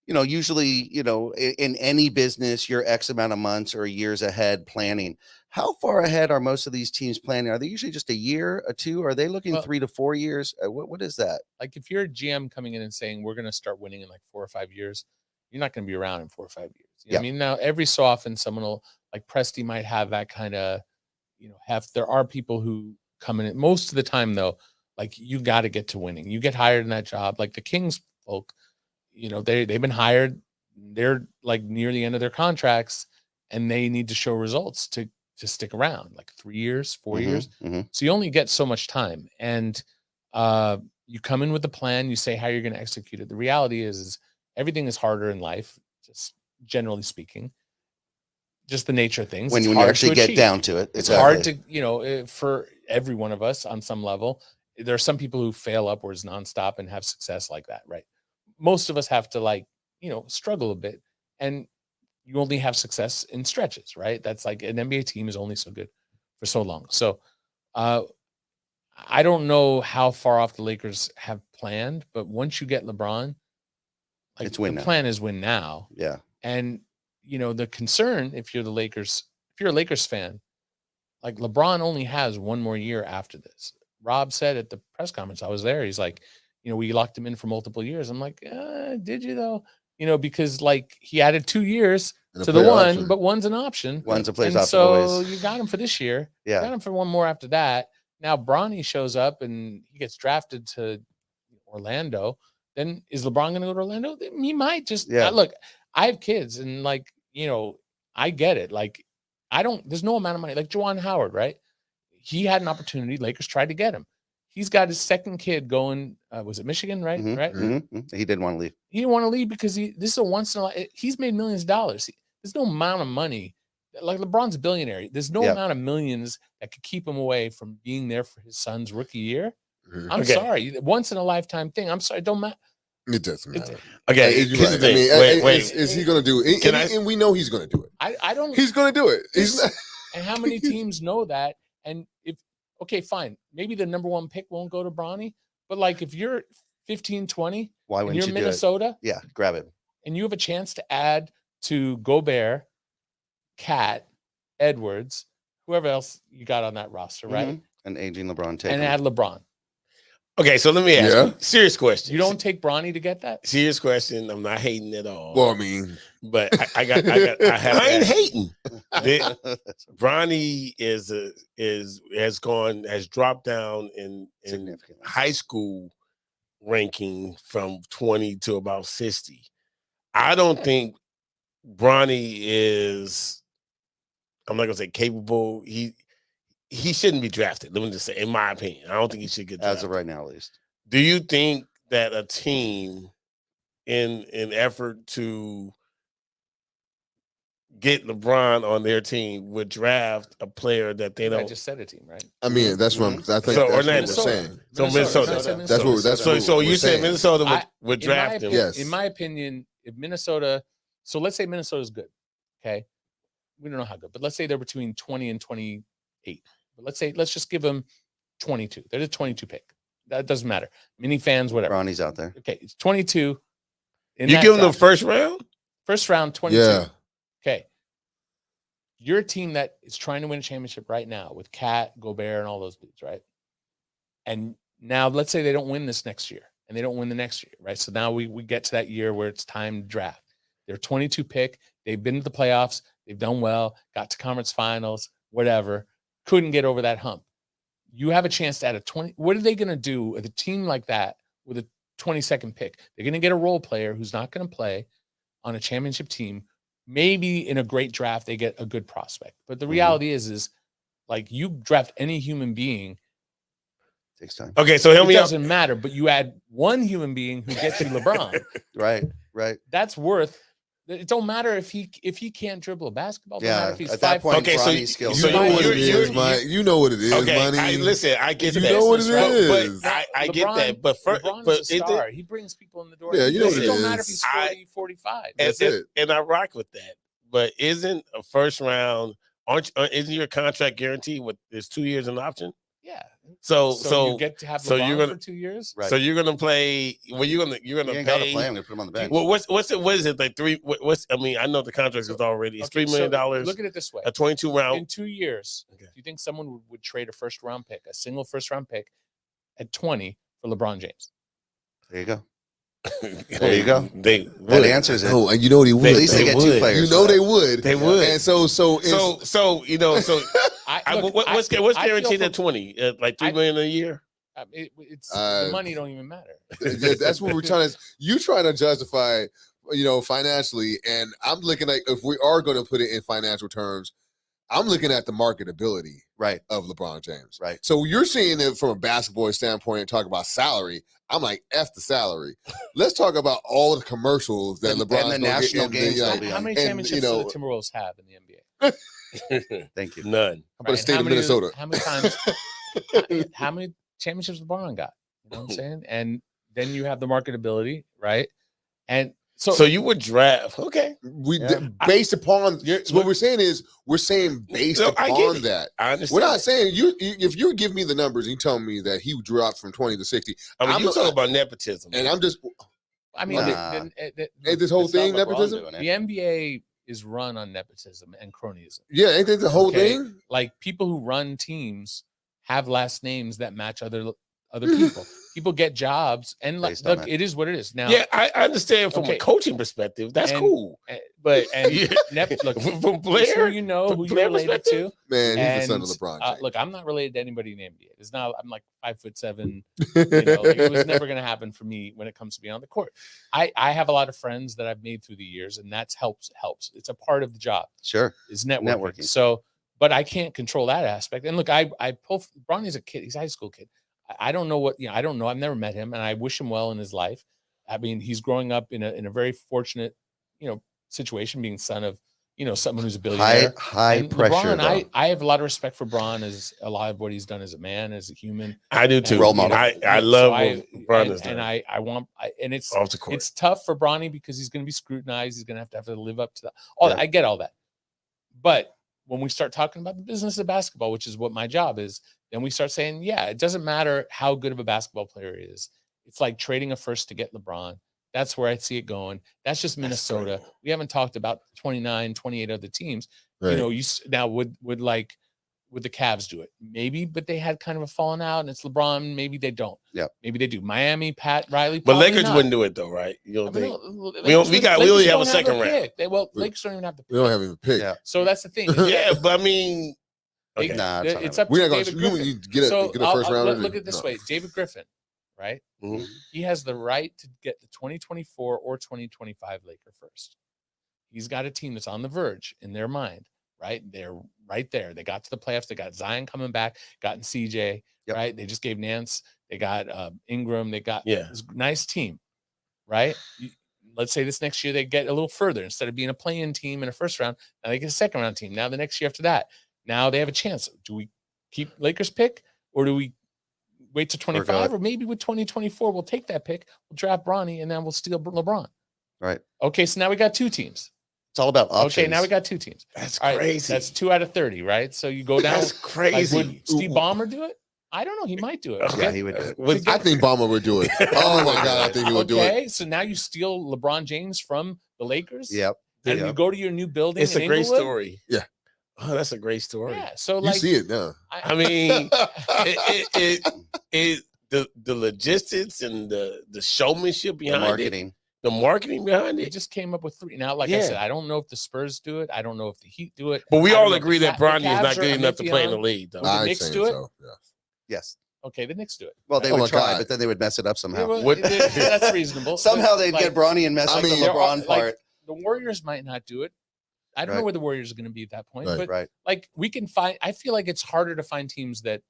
usually in any business you're X amount of months or years ahead planning. How far ahead are most of these teams planning? Are they usually just a year, or two? Are they looking Well- 3 to 4 years? What is that? like if you're a GM coming in and saying we're going to start winning in like 4 or 5 years, you're not going to be around in 4 or 5 years. You know what I mean, now every so often someone will, like Presti might have that kind of, there are people who come in. Most of the time though, like you got to get to winning. You get hired in that job. Like the Kings folk, they've been hired. They're like near the end of their contracts, and they need to show results to stick around, like 3 years, 4 years. Mhm. So you only get so much time, and you come in with a plan. You say how you're going to execute it. The reality is everything is harder in life, just generally speaking. Just the nature of things. When It's you hard actually to get achieve. down to it, It's hard to, for every one of us on some level. There are some people who fail upwards nonstop and have success like that, right? Most of us have to struggle a bit, and you only have success in stretches, right? That's like an NBA team is only so good for so long. So I don't know how far off the Lakers have planned, but once you get LeBron, like It's win the now. plan is win now. Yeah. And the concern, if you're a Lakers fan, like LeBron only has one more year after this. Rob said at the press conference, I was there. He's like, we locked him in for multiple years. I'm like, did you though? Because like he added 2 years And a to the player one, option. but one's an option. One's a player's And option so always. you got him for this year. Yeah. Got him for one more after that. Now Bronny shows up and he gets drafted to Orlando. Then is LeBron going to go to Orlando? He might just look. I have kids, and like I get it. Like there's no amount of money. Like Juwan Howard, right? He had an opportunity. Lakers tried to get him. He's got his second kid going. Was it Michigan? Right. Mhm, Right. mhm. He didn't want to leave. He didn't want to leave because this is a once in a life. He's made millions of dollars. There's no amount of money. Like LeBron's a billionaire. There's no amount of millions that could keep him away from being there for his son's rookie year. I'm sorry. Once in a lifetime thing. I'm sorry. It don't matter. It doesn't matter. Okay, You're here's right. the I thing. mean, Wait. is he going to do it? And we know he's going to do it. I don't. He's going to do it. He's not. And how many teams know that? And okay, fine. Maybe the number one pick won't go to Bronny, but like if you're 15, 20, Why and wouldn't you're you Minnesota, do it? Yeah, grab it. and you have a chance to add to Gobert, Cat, Edwards, whoever else you got on that roster, right? Mhm. An aging LeBron take. And add LeBron. Okay, so let me ask you. Serious question. You don't take Bronny to get that? Serious question. I'm not hating at all. Well, I mean, but I ain't hating. Bronny has dropped down in high school ranking from 20 to about 60. I don't think Bronny is, I'm not gonna say capable. He shouldn't be drafted. Let me just say, in my opinion, I don't think he should get drafted. As of right now, at least. Do you think that a team in an effort to get LeBron on their team would draft a player that they don't? I just said a team, right? I mean, that's what I think. So That's what Orlando. we're saying. So Minnesota. That's what. That's So what so we're you said saying. Minnesota would draft him? Yes. In my opinion, if Minnesota, so let's say Minnesota's good, okay? We don't know how good, but let's say they're between 20 and 28. But let's just give them 22. They're the 22 pick. That doesn't matter. Many fans, whatever. Ronnie's out there. Okay, it's 22. You give them the first round? First round, 22. Yeah. Okay. You're a team that is trying to win a championship right now with Cat, Gobert, and all those dudes, right? And now let's say they don't win this next year, and they don't win the next year, right? So now we get to that year where it's time to draft. They're 22 pick. They've been to the playoffs. They've done well, got to conference finals, whatever. Couldn't get over that hump. You have a chance to add a 20. What are they going to do with a team like that with a 22nd pick? They're going to get a role player who's not going to play on a championship team. Maybe in a great draft, they get a good prospect. But the reality is like you draft any human being. Takes time. Okay, so help me It out. doesn't matter, but you add one human being who gets you LeBron. Right. That's worth. It don't matter if he can't dribble a basketball. Don't matter if he's at that 5 point, Okay, so Bronny's skills. You know what it you're- is, Mike. You know what it is, Okay, money. listen, I get You that. know what it But is. I get that. But LeBron but is a star. He brings people in the door. Yeah, you know what It it don't matter if is. he's 40, 45. That's it. And I rock with that. But isn't a first round? Isn't your contract guaranteed with there's 2 years an option? Yeah. So you get to have so LeBron you're gonna- for 2 years. Right. So you're gonna play? Well, you're gonna You ain't pay. got to play. I'm going to put him on the bench. Well, what is it like three? What's I mean, I know the contract is already it's Okay, $3 million. so look at it this way. A 22 round. In 2 years, Okay. do you think someone would trade a first round pick, a single first round pick at 20 for LeBron James? There you go. There you go. They That would. answers it. Oh, and you know what he would. At least they They get two would. players. You know for that. they would. They would. And so So you know so what's I feel guaranteed for- at 20? Like $3 I- million a year? It's the money don't even matter. that's what we're trying to. You trying to justify, financially, and I'm looking at if we are going to put it in financial terms. I'm looking at the marketability Right. of LeBron James. Right. So you're seeing it from a basketball standpoint and talk about salary. I'm like, F the salary. Let's talk about all the commercials that And- LeBron and the national games will be How on. many and, championships do the Timberwolves have in the NBA? Thank you. None. But the state How of many- Minnesota. How many times? How many championships LeBron got? You know what I'm saying? And then you have the marketability, right? And So you would draft, okay? Based upon. You're- So what we're saying is based No, I get upon it. that. I understand. We're not saying if you give me the numbers and you tell me that he dropped from 20 to 60. I mean, I'm you talking about nepotism, and I'm just I mean, Nah. ain't this whole It's not thing LeBron nepotism? doing it. the NBA is run on nepotism and cronyism. Yeah, ain't that the whole Okay. thing? Like people who run teams have last names that match other people. People get jobs, and like, Based on look, it. it is what it is. Now, Yeah, I understand from a Okay. coaching perspective. That's And- cool. but and Yeah. look, From just who player, you know, from who you're player related perspective? to. Man, he's the son And, of LeBron James. look, I'm not related to anybody in the NBA. It's not. I'm like 5'7". Like, it was never going to happen for me when it comes to being on the court. I have a lot of friends that I've made through the years, and that's helps. It's a part of the job. Sure. Is networking. Networking. So, but I can't control that aspect. And look, I pull. Bronny's a kid. He's a high school kid. I don't know what I don't know. I've never met him, and I wish him well in his life. I mean, he's growing up in a very fortunate, situation, being son of someone who's a billionaire. High And pressure. LeBron, though. I have a lot of respect for Bron as a lot of what he's done as a man, as a human. I do too. Role model. I love what LeBron is and doing I want, and it's off the court. it's tough for Bronny because he's going to be scrutinized. He's going to have to live up to that. All that. I get all that, but when we start talking about the business of basketball, which is what my job is, then we start saying, yeah, it doesn't matter how good of a basketball player he is. It's like trading a first to get LeBron. That's where I see it going. That's just Minnesota. We haven't talked about 29, 28 other teams. Right. Now would the Cavs do it? Maybe, but they had kind of a falling out, and it's LeBron. Maybe they don't. Yep. Maybe they do. Miami, Pat Riley. But probably Lakers not. wouldn't do it though, right? You don't I mean, think? no, We only have a Lakers second don't round. pick. Lakers don't even have the pick. We don't have even pick. Yeah. So that's the thing. Yeah, but I mean, They- okay. Nah, it's not it's happening. up We're to not David going Griffin. to get a first rounder. Look at it this way. David Griffin, right? Mhm. He has the right to get the 2024 or 2025 Laker first. He's got a team that's on the verge in their mind, right? They're right there. They got to the playoffs. They got Zion coming back, gotten CJ, Yep. right? They just gave Nance. They got Ingram. They got Yeah. this nice team, right? Let's say this next year they get a little further. Instead of being a play-in team in a first round, now they get a second round team. Now the next year after that, now they have a chance. Do we keep Lakers pick, or do we wait to 25, or maybe with 2024 we'll take that pick, we'll draft Bronny, and then we'll steal LeBron? Right. Okay, so now we got two teams. It's all about options. Okay, now we got two teams. That's All right, crazy. that's 2 out of 30, right? So you go down. That's crazy. Would Steve Ballmer do it? I don't know. He might do it. Yeah, he would do it. With- I think Bama would do it. Oh my God, I think he would do it. Okay, so now you steal LeBron James from the Lakers. Yep. And Yep. you go to your new building. It's in a great Inglewood? story. Yeah. Oh, that's a great story. Yeah. So You like, see it now. I mean, the logistics and the showmanship The behind marketing. the marketing behind they it. just came up with 3. Now, like I Yeah. said, I don't know if the Spurs do it. I don't know if the Heat do it. But we I don't all know if agree the that Ca- the Bronny is Cavs not are good enough to play in the Olympian. league, though. Would the I ain't Knicks saying do it? so. Yeah. Yes. Okay, the Knicks do it. Well, they Oh my would try, God. but then they would mess it up somehow. Yeah, well, What- that's reasonable. Somehow But, they'd like, get Bronny and mess I up mean, the there are- LeBron like, part. the Warriors might not do it. I don't know Right. where the Warriors are going to be at that point, Right. but Right. like we can find. I feel like it's harder to find teams that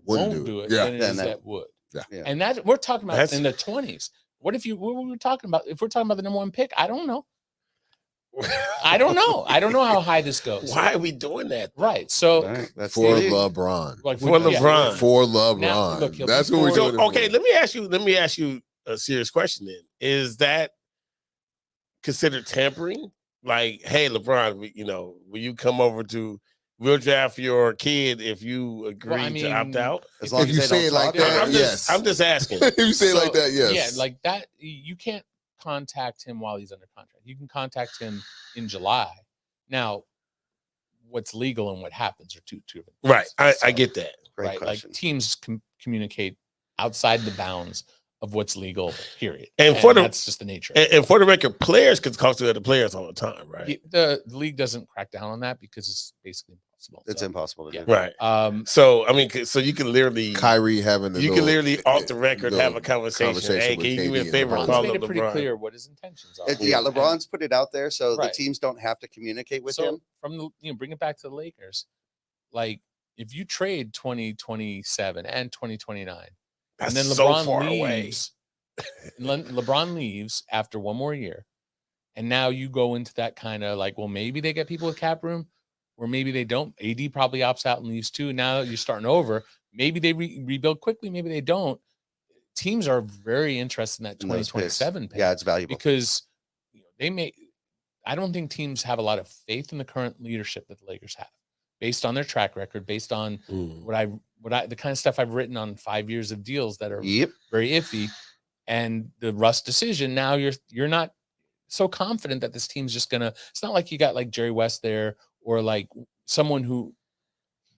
Wouldn't won't do it Yeah. than it Than is that. that would. Yeah. Yeah. And that we're talking about That's- in the 20s. What if what were we talking about? If we're talking about the number 1 pick, I don't know. I don't know. I don't know how high this goes. Why are we doing that? Right. So All right. That's For the league. LeBron. like For LeBron. For LeBron. Now, look, he'll That's be what we're for- doing. So, it okay, for. let me ask you a serious question then. Is that considered tampering? Like, hey, LeBron, will you come over we'll draft your kid if you agree I to opt mean, out? As long If as you they say don't it like talk that, about I'm it. just, yes. I'm just asking. If you say it like So, that, yes. Yeah, like that. You can't contact him while he's under contract. You can contact him in July. Now, what's legal and what happens are two different things. Right. I So, get that. Great right. question. Like teams communicate outside the bounds of what's legal. Period. And for the- that's just the nature. And for the record, players can talk to other players all the time, right? The league doesn't crack down on that because it's basically impossible. It's So, impossible to yeah. do. Right. So I mean, so you can literally Kyrie having you can literally off the record little have a conversation. Hey, with can you do me KD a and favor? LeBron. LeBron's Call made up it pretty LeBron. clear what his intentions are. Yeah, And- LeBron's put it out there, so Right. the teams don't have to communicate with so him. from the bring it back to the Lakers, like if you trade 2027 and 2029, That's and then so LeBron far away. leaves, LeBron leaves after one more year, and now you go into that kind of like, well, maybe they get people with cap room, or maybe they don't. AD probably opts out and leaves too. Now you're starting over. Maybe they rebuild quickly. Maybe they don't. Teams are very interested in that in those picks. 2027 pick. Yeah, it's valuable. because I don't think teams have a lot of faith in the current leadership that the Lakers have, based on their track record, based on the kind of stuff I've written on 5 years of deals that are very iffy, and the Russ decision. Now you're not so confident that this team's just gonna. It's not like you got like Jerry West there, or like someone who.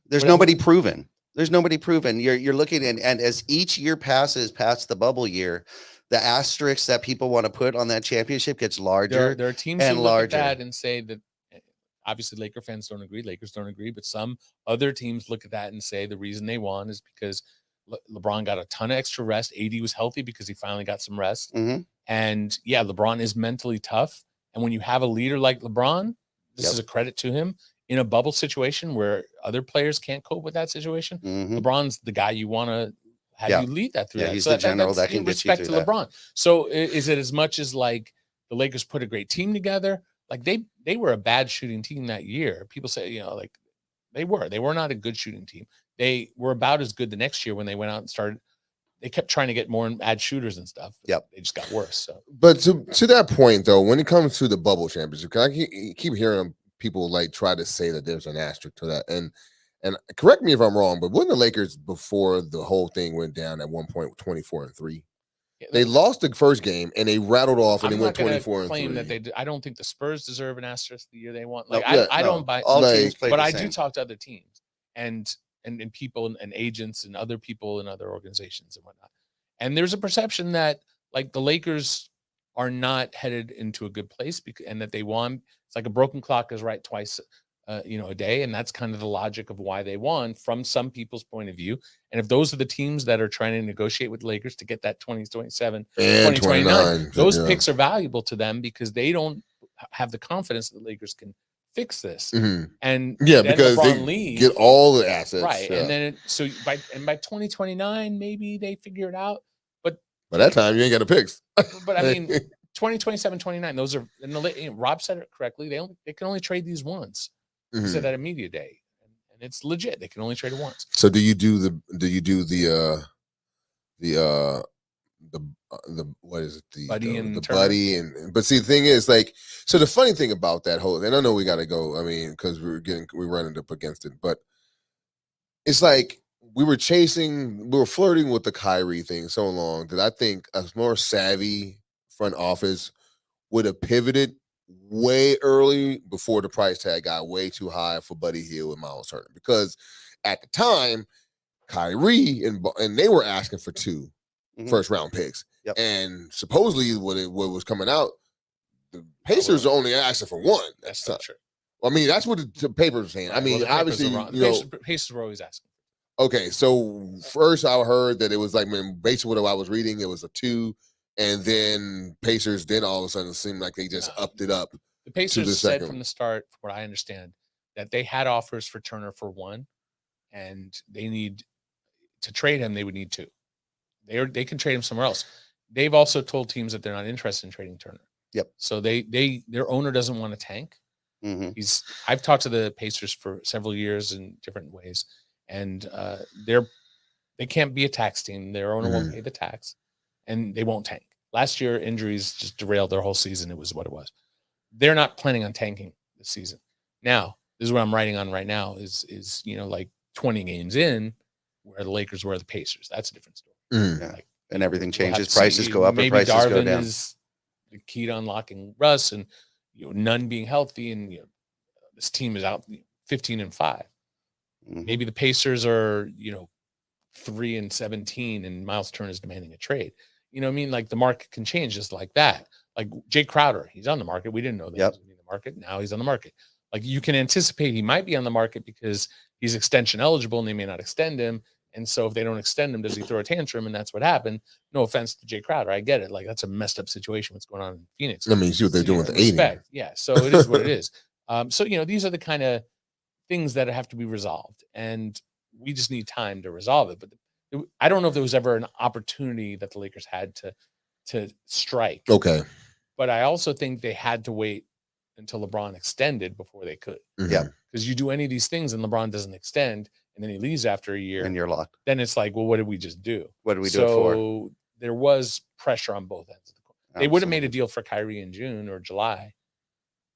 There's nobody proven. There's nobody proven. You're looking and as each year passes past the bubble year, the asterisk that people want to put on that championship gets larger. There are teams and who look larger. at that and say that. Obviously, Laker fans don't agree. Lakers don't agree, but some other teams look at that and say the reason they won is because LeBron got a ton of extra rest. AD was healthy because he finally got some rest. And yeah, LeBron is mentally tough. And when you have a leader like LeBron, this is a credit to him in a bubble situation where other players can't cope with that situation. LeBron's the guy you want to have you lead that through. He's the general that can get you through that. LeBron. So is it as much as like the Lakers put a great team together? Like they were a bad shooting team that year. People say, like they were not a good shooting team. They were about as good the next year when they went out and started. They kept trying to get more and add shooters and stuff. They just got worse. So, but to that point though, when it comes to the bubble championship, I keep hearing people like try to say that there's an asterisk to that. And correct me if I'm wrong, but when the Lakers before the whole thing went down at one point 24-3. They lost the first game and they rattled off and they went 24-3. That I don't think the Spurs deserve an asterisk the year they won. Like I don't buy all teams play, but I do talk to other teams and people and agents and other people in other organizations and whatnot. And there's a perception that like the Lakers are not headed into a good place and that they won. It's like a broken clock is right twice a day. And that's kind of the logic of why they won from some people's point of view. And if those are the teams that are trying to negotiate with the Lakers to get that 2027, 2029, those picks are valuable to them because they don't have the confidence that the Lakers can fix this. And because they get all the assets. Right. And then by 2029, maybe they figure it out. But by that time, you ain't got the picks. But I mean, 2027, 29, those are, and Rob said it correctly. They can only trade these once. He said that at media day, and it's legit. They can only trade it once. So do you do the what is it? The buddy and but see the thing is like so the funny thing about that whole and I know we got to go. I mean because we're running up against it, but it's like we were flirting with the Kyrie thing so long that I think a more savvy front office would have pivoted way early before the price tag got way too high for Buddy Hield and Miles Turner because at the time Kyrie and they were asking for 2 first round picks and supposedly what was coming out the Pacers are only asking for 1. That's not true. I mean that's what the papers are saying. I mean obviously Pacers were always asking. Okay, so first I heard that it was like basically what I was reading it was a 2. And then Pacers, then all of a sudden it seemed like they just upped it up. The Pacers said from the start, from what I understand, that they had offers for Turner for 1, and they need to trade him. They would need 2. They can trade him somewhere else. They've also told teams that they're not interested in trading Turner. So their owner doesn't want to tank. I've talked to the Pacers for several years in different ways, and they can't be a tax team. Their owner won't pay the tax, and they won't tank. Last year, injuries just derailed their whole season. It was what it was. They're not planning on tanking this season. Now, this is what I'm writing on right now is like 20 games in where the Lakers were the Pacers. That's a different story. Like, and everything changes. Prices go up and prices go down. Is the key to unlocking Russ and none being healthy. And this team is out 15-5. Maybe the Pacers are, 3-17 and Miles Turner is demanding a trade. You know what I mean? Like the market can change just like that. Like Jay Crowder, he's on the market. We didn't know that he was going to be in the market. Now he's on the market. Like you can anticipate he might be on the market because he's extension eligible and they may not extend him. And so if they don't extend him, does he throw a tantrum? And that's what happened. No offense to Jay Crowder. I get it. Like that's a messed up situation. What's going on in Phoenix. I mean, see what they're doing with the 80. Yeah. So it is what it is. So, these are the kind of things that have to be resolved. And we just need time to resolve it. But I don't know if there was ever an opportunity that the Lakers had to strike. Okay. But I also think they had to wait until LeBron extended before they could. Yeah. Because you do any of these things and LeBron doesn't extend and then he leaves after a year. And you're locked. Then it's like, well, what did we just do? What did we do it for? So there was pressure on both ends of the court. They would have made a Absolutely. deal for Kyrie in June or July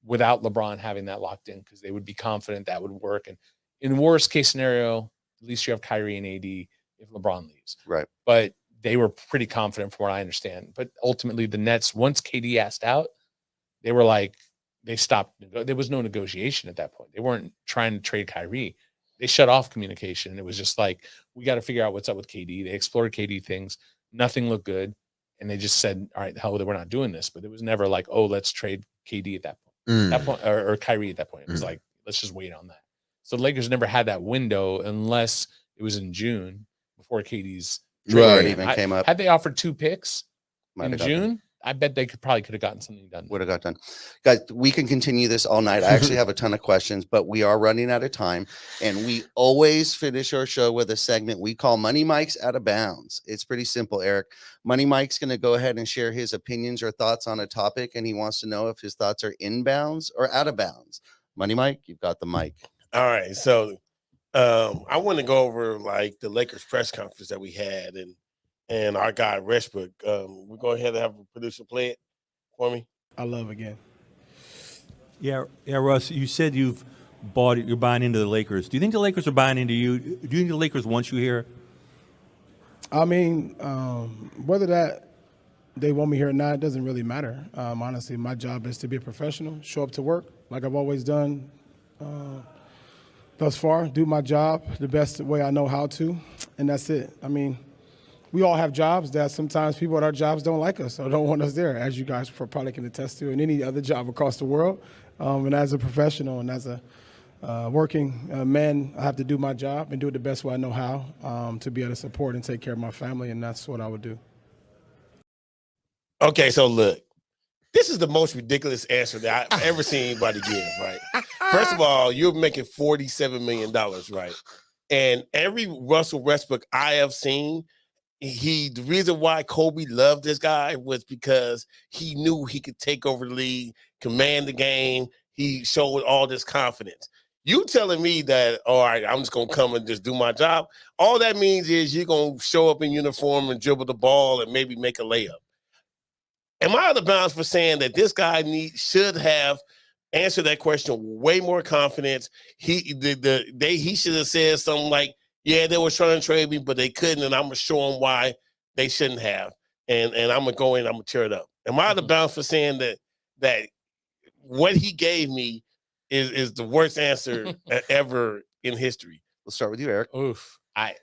without LeBron having that locked in because they would be confident that would work. And in worst case scenario, at least you have Kyrie and AD if LeBron leaves. Right. But they were pretty confident from what I understand. But ultimately, the Nets, once KD asked out, they were like, they stopped. There was no negotiation at that point. They weren't trying to trade Kyrie. They shut off communication. It was just like, we got to figure out what's up with KD. They explored KD things. Nothing looked good. And they just said, all right, hell, we're not doing this. But it was never like, oh, let's trade KD at that point. That point or Kyrie at that point. It was like, let's just wait on that. So the Lakers never had that window unless it was in June before KD's trade. Right. Even came up. Had they offered 2 picks Might in have got done. June, I bet they could have gotten something done. Would have got done. Guys, we can continue this all night. I actually have a ton of questions, but we are running out of time. And we always finish our show with a segment we call Money Mike's Out of Bounds. It's pretty simple, Eric. Money Mike's going to go ahead and share his opinions or thoughts on a topic, and he wants to know if his thoughts are in bounds or out of bounds. Money Mike, you've got the mic. All right. So I want to go over like the Lakers press conference that we had and our guy Westbrook. We go ahead and have a producer play it for me. I love again. Yeah, Russ, you said you're buying into the Lakers. Do you think the Lakers are buying into you? Do you think the Lakers want you here? I mean, whether that they want me here or not, it doesn't really matter. Honestly, my job is to be a professional, show up to work like I've always done thus far, do my job the best way I know how to, and that's it. I mean, we all have jobs that sometimes people at our jobs don't like us or don't want us there, as you guys probably can attest to in any other job across the world. And as a professional and as a working man, I have to do my job and do it the best way I know how to be able to support and take care of my family, and that's what I would do. Okay, so look, this is the most ridiculous answer that I've ever seen anybody give, right? First of all, you're making $47 million, right? And every Russell Westbrook I have seen, the reason why Kobe loved this guy was because he knew he could take over the league, command the game. He showed all this confidence. You telling me that, all right, I'm just going to come and just do my job. All that means is you're going to show up in uniform and dribble the ball and maybe make a layup. Am I out of bounds for saying that this guy should have answered that question with way more confidence? He should have said something like, yeah, they were trying to trade me, but they couldn't, and I'm going to show them why they shouldn't have. And I'm going to go in, I'm going to tear it up. Am I out of bounds for saying that what he gave me is the worst answer ever in history? We'll start with you, Eric. Oof. I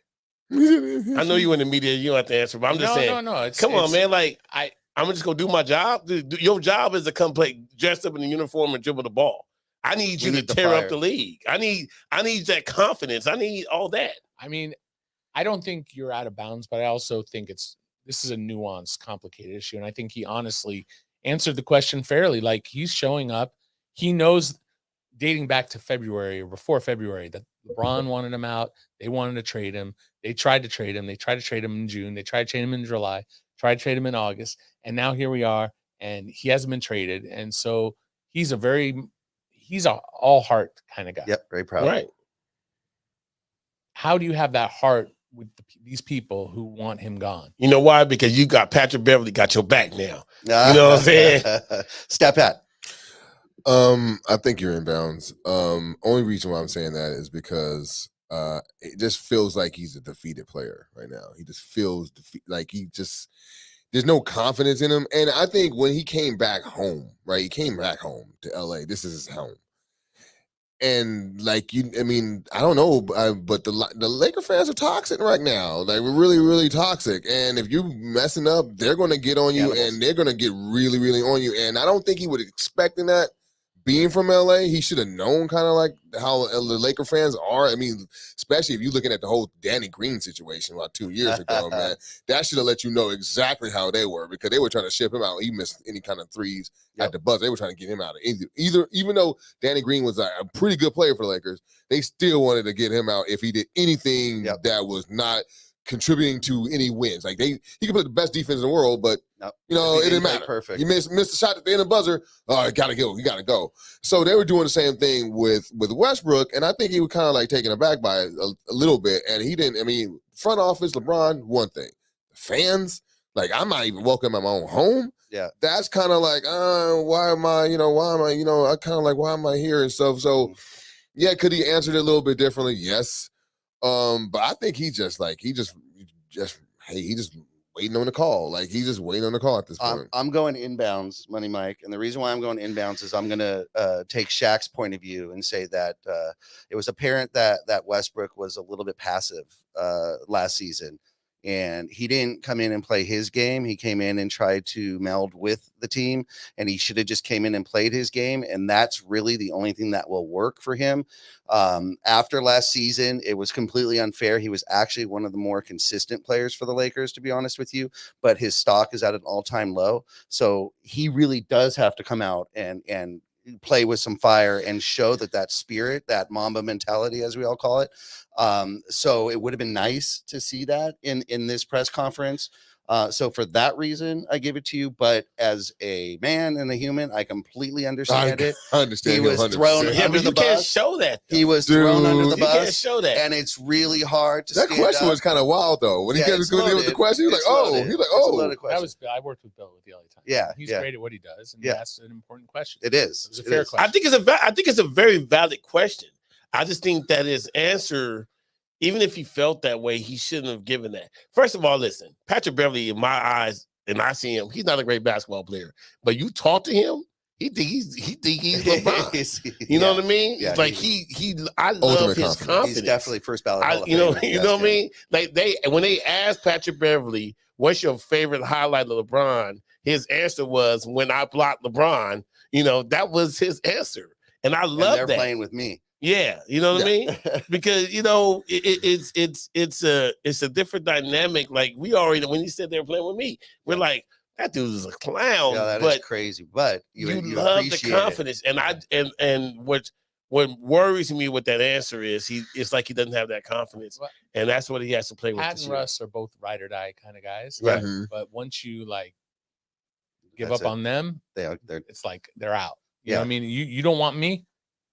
know you in the media, you don't have to answer, but I'm just saying. No. Come on, man. Like, I'm just going to do my job. Your job is to come play dressed up in the uniform and dribble the ball. I need you to tear up the league. I need that confidence. I need all that. I mean, I don't think you're out of bounds, but I also think this is a nuanced, complicated issue. And I think he honestly answered the question fairly. Like, he's showing up. He knows, dating back to February or before February, that LeBron wanted him out. They wanted to trade him. They tried to trade him. They tried to trade him in June. They tried to trade him in July, tried to trade him in August. And now here we are, and he hasn't been traded. And so he's a all heart kind of guy. Yep, very proud. Right. How do you have that heart with these people who want him gone? You know why? Because you got Patrick Beverly got your back now. You know what I'm saying? Step Pat. I think you're in bounds. Only reason why I'm saying that is because it just feels like he's a defeated player right now. He just feels like there's no confidence in him. And I think when he came back home, right? He came back home to LA. This is his home. And I don't know, but the Laker fans are toxic right now. Like, we're really, really toxic. And if you're messing up, they're going to get on you, and they're going to get really, really on you. And I don't think he would expecting that. Being from LA, he should have known kind of like how the Laker fans are. I mean, especially if you're looking at the whole Danny Green situation about 2 years ago, man, that should have let you know exactly how they were, because they were trying to ship him out. He missed any kind of threes at the buzzer. They were trying to get him out of either. Even though Danny Green was a pretty good player for the Lakers, they still wanted to get him out if he did anything that was not contributing to any wins. Like, he could play the best defense in the world, but it didn't matter. Perfect. You missed the shot at the end of the buzzer. Oh, you gotta go. So they were doing the same thing with Westbrook, and I think he was kind of like taken aback by it a little bit. And he didn't. I mean, front office, LeBron, one thing. The fans, like, I'm not even welcome at my own home. Yeah. That's kind of like, why am I, I kind of like, why am I here and stuff. So, yeah, could he answered it a little bit differently? Yes. But I think he just waiting on the call. Like he's just waiting on the call at this point. I'm going inbounds, Money Mike, and the reason why I'm going inbounds is I'm going to take Shaq's point of view and say that it was apparent that Westbrook was a little bit passive last season, and he didn't come in and play his game. He came in and tried to meld with the team, and he should have just came in and played his game, and that's really the only thing that will work for him. After last season, it was completely unfair. He was actually one of the more consistent players for the Lakers, to be honest with you, but his stock is at an all-time low. So he really does have to come out and play with some fire and show that spirit, that Mamba mentality, as we all call it. So it would have been nice to see that in this press conference. So for that reason, I give it to you. But as a man and a human, I completely understand it. I understand. He was thrown under the bus. Can't show that. He was thrown under the You can't bus. show that. And it's really hard to That stand question up. was kind of wild though. When he Yeah, was it's going to with the loaded. question, he was It's like, loaded. oh, he's like, It's a oh. loaded question. I worked with Bill with the LA Times. Yeah, He's yeah. great at what he does, and Yeah. that's an important question. It is. It was a It fair is. question. I think it's a very valid question. I just think that his answer, even if he felt that way, he shouldn't have given that. First of all, listen, Patrick Beverly, in my eyes, and I see him, he's not a great basketball player. But you talk to him, he think he's LeBron. You know what I mean? Yeah, It's like I love Ultimate his confidence. confidence. He's definitely first ballot. Hall of You know Famer. what I mean? Like when they asked Patrick Beverly, what's your favorite highlight of LeBron? His answer was, when I blocked LeBron. That was his answer. And I love they're that. playing with me. Yeah, you know what I mean? Because it's a different dynamic. Like we already, when he said they're playing with me, we're like, that dude is a clown. Yeah, that but is crazy. But you love the appreciate confidence. it. And what worries me with that answer is it's like he doesn't have that confidence, and that's what he has to play with. Pat and Russ are both ride or die kind of guys, Right. But once you give That's up it. on them, They're it's like they're out. You Yeah. know what I mean? You don't want me,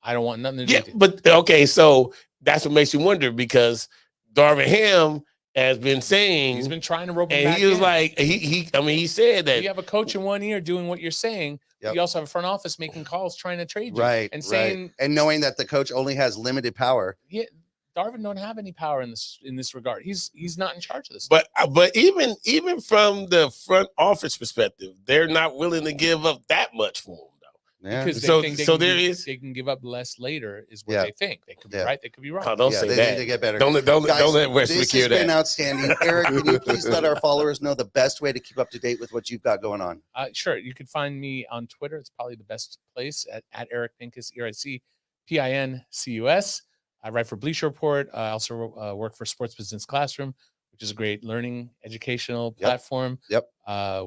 I don't want nothing to do Yeah, with you. but okay, so that's what makes you wonder, because Darvin Ham has been saying, He's been trying to rope him and back he was in. like, he said that You have a coach in one ear doing what you're saying. Yep. You also have a front office making calls trying to trade you. right And saying, and knowing that the coach only has limited power. yeah, Darvin don't have any power in this regard. He's not in charge of this. But even from the front office perspective, they're not willing to give up that much for him, though. Yeah. Because they So- think so there is- they can give up less later is what Yeah. they think. They could be Yeah. right, they could be wrong. Oh, don't Yeah, say they that. need to get better. Don't Guys, let Westbrook this hear has been that. outstanding. Eric, can you please let our followers know the best way to keep up to date with what you've got going on? Sure. You can find me on Twitter. It's probably the best place at Eric Pincus, EricPincus. I write for Bleacher Report. I also work for Sports Business Classroom, which is a great learning educational platform. Yep.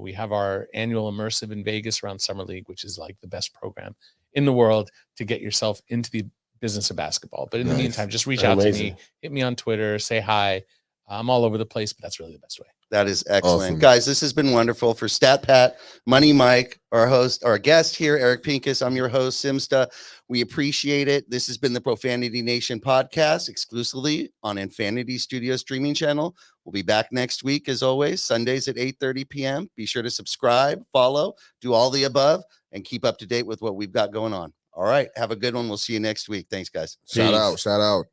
We have our annual immersive in Vegas around Summer League, which is like the best program in the world to get yourself into the business of basketball. But in the meantime, just reach out to me, hit me on Twitter, say hi. I'm all over the place, but that's really the best way. That is excellent. Awesome. Guys, this has been wonderful. For Stat Pat, Money Mike, our host, our guest here, Eric Pincus. I'm your host, Simsta. We appreciate it. This has been the Profanity Nation podcast, exclusively on Infinity Studio streaming channel. We'll be back next week, as always, Sundays at 8:30 p.m. Be sure to subscribe, follow, do all the above, and keep up to date with what we've got going on. All right. Have a good one. We'll see you next week. Thanks, guys. Shout out.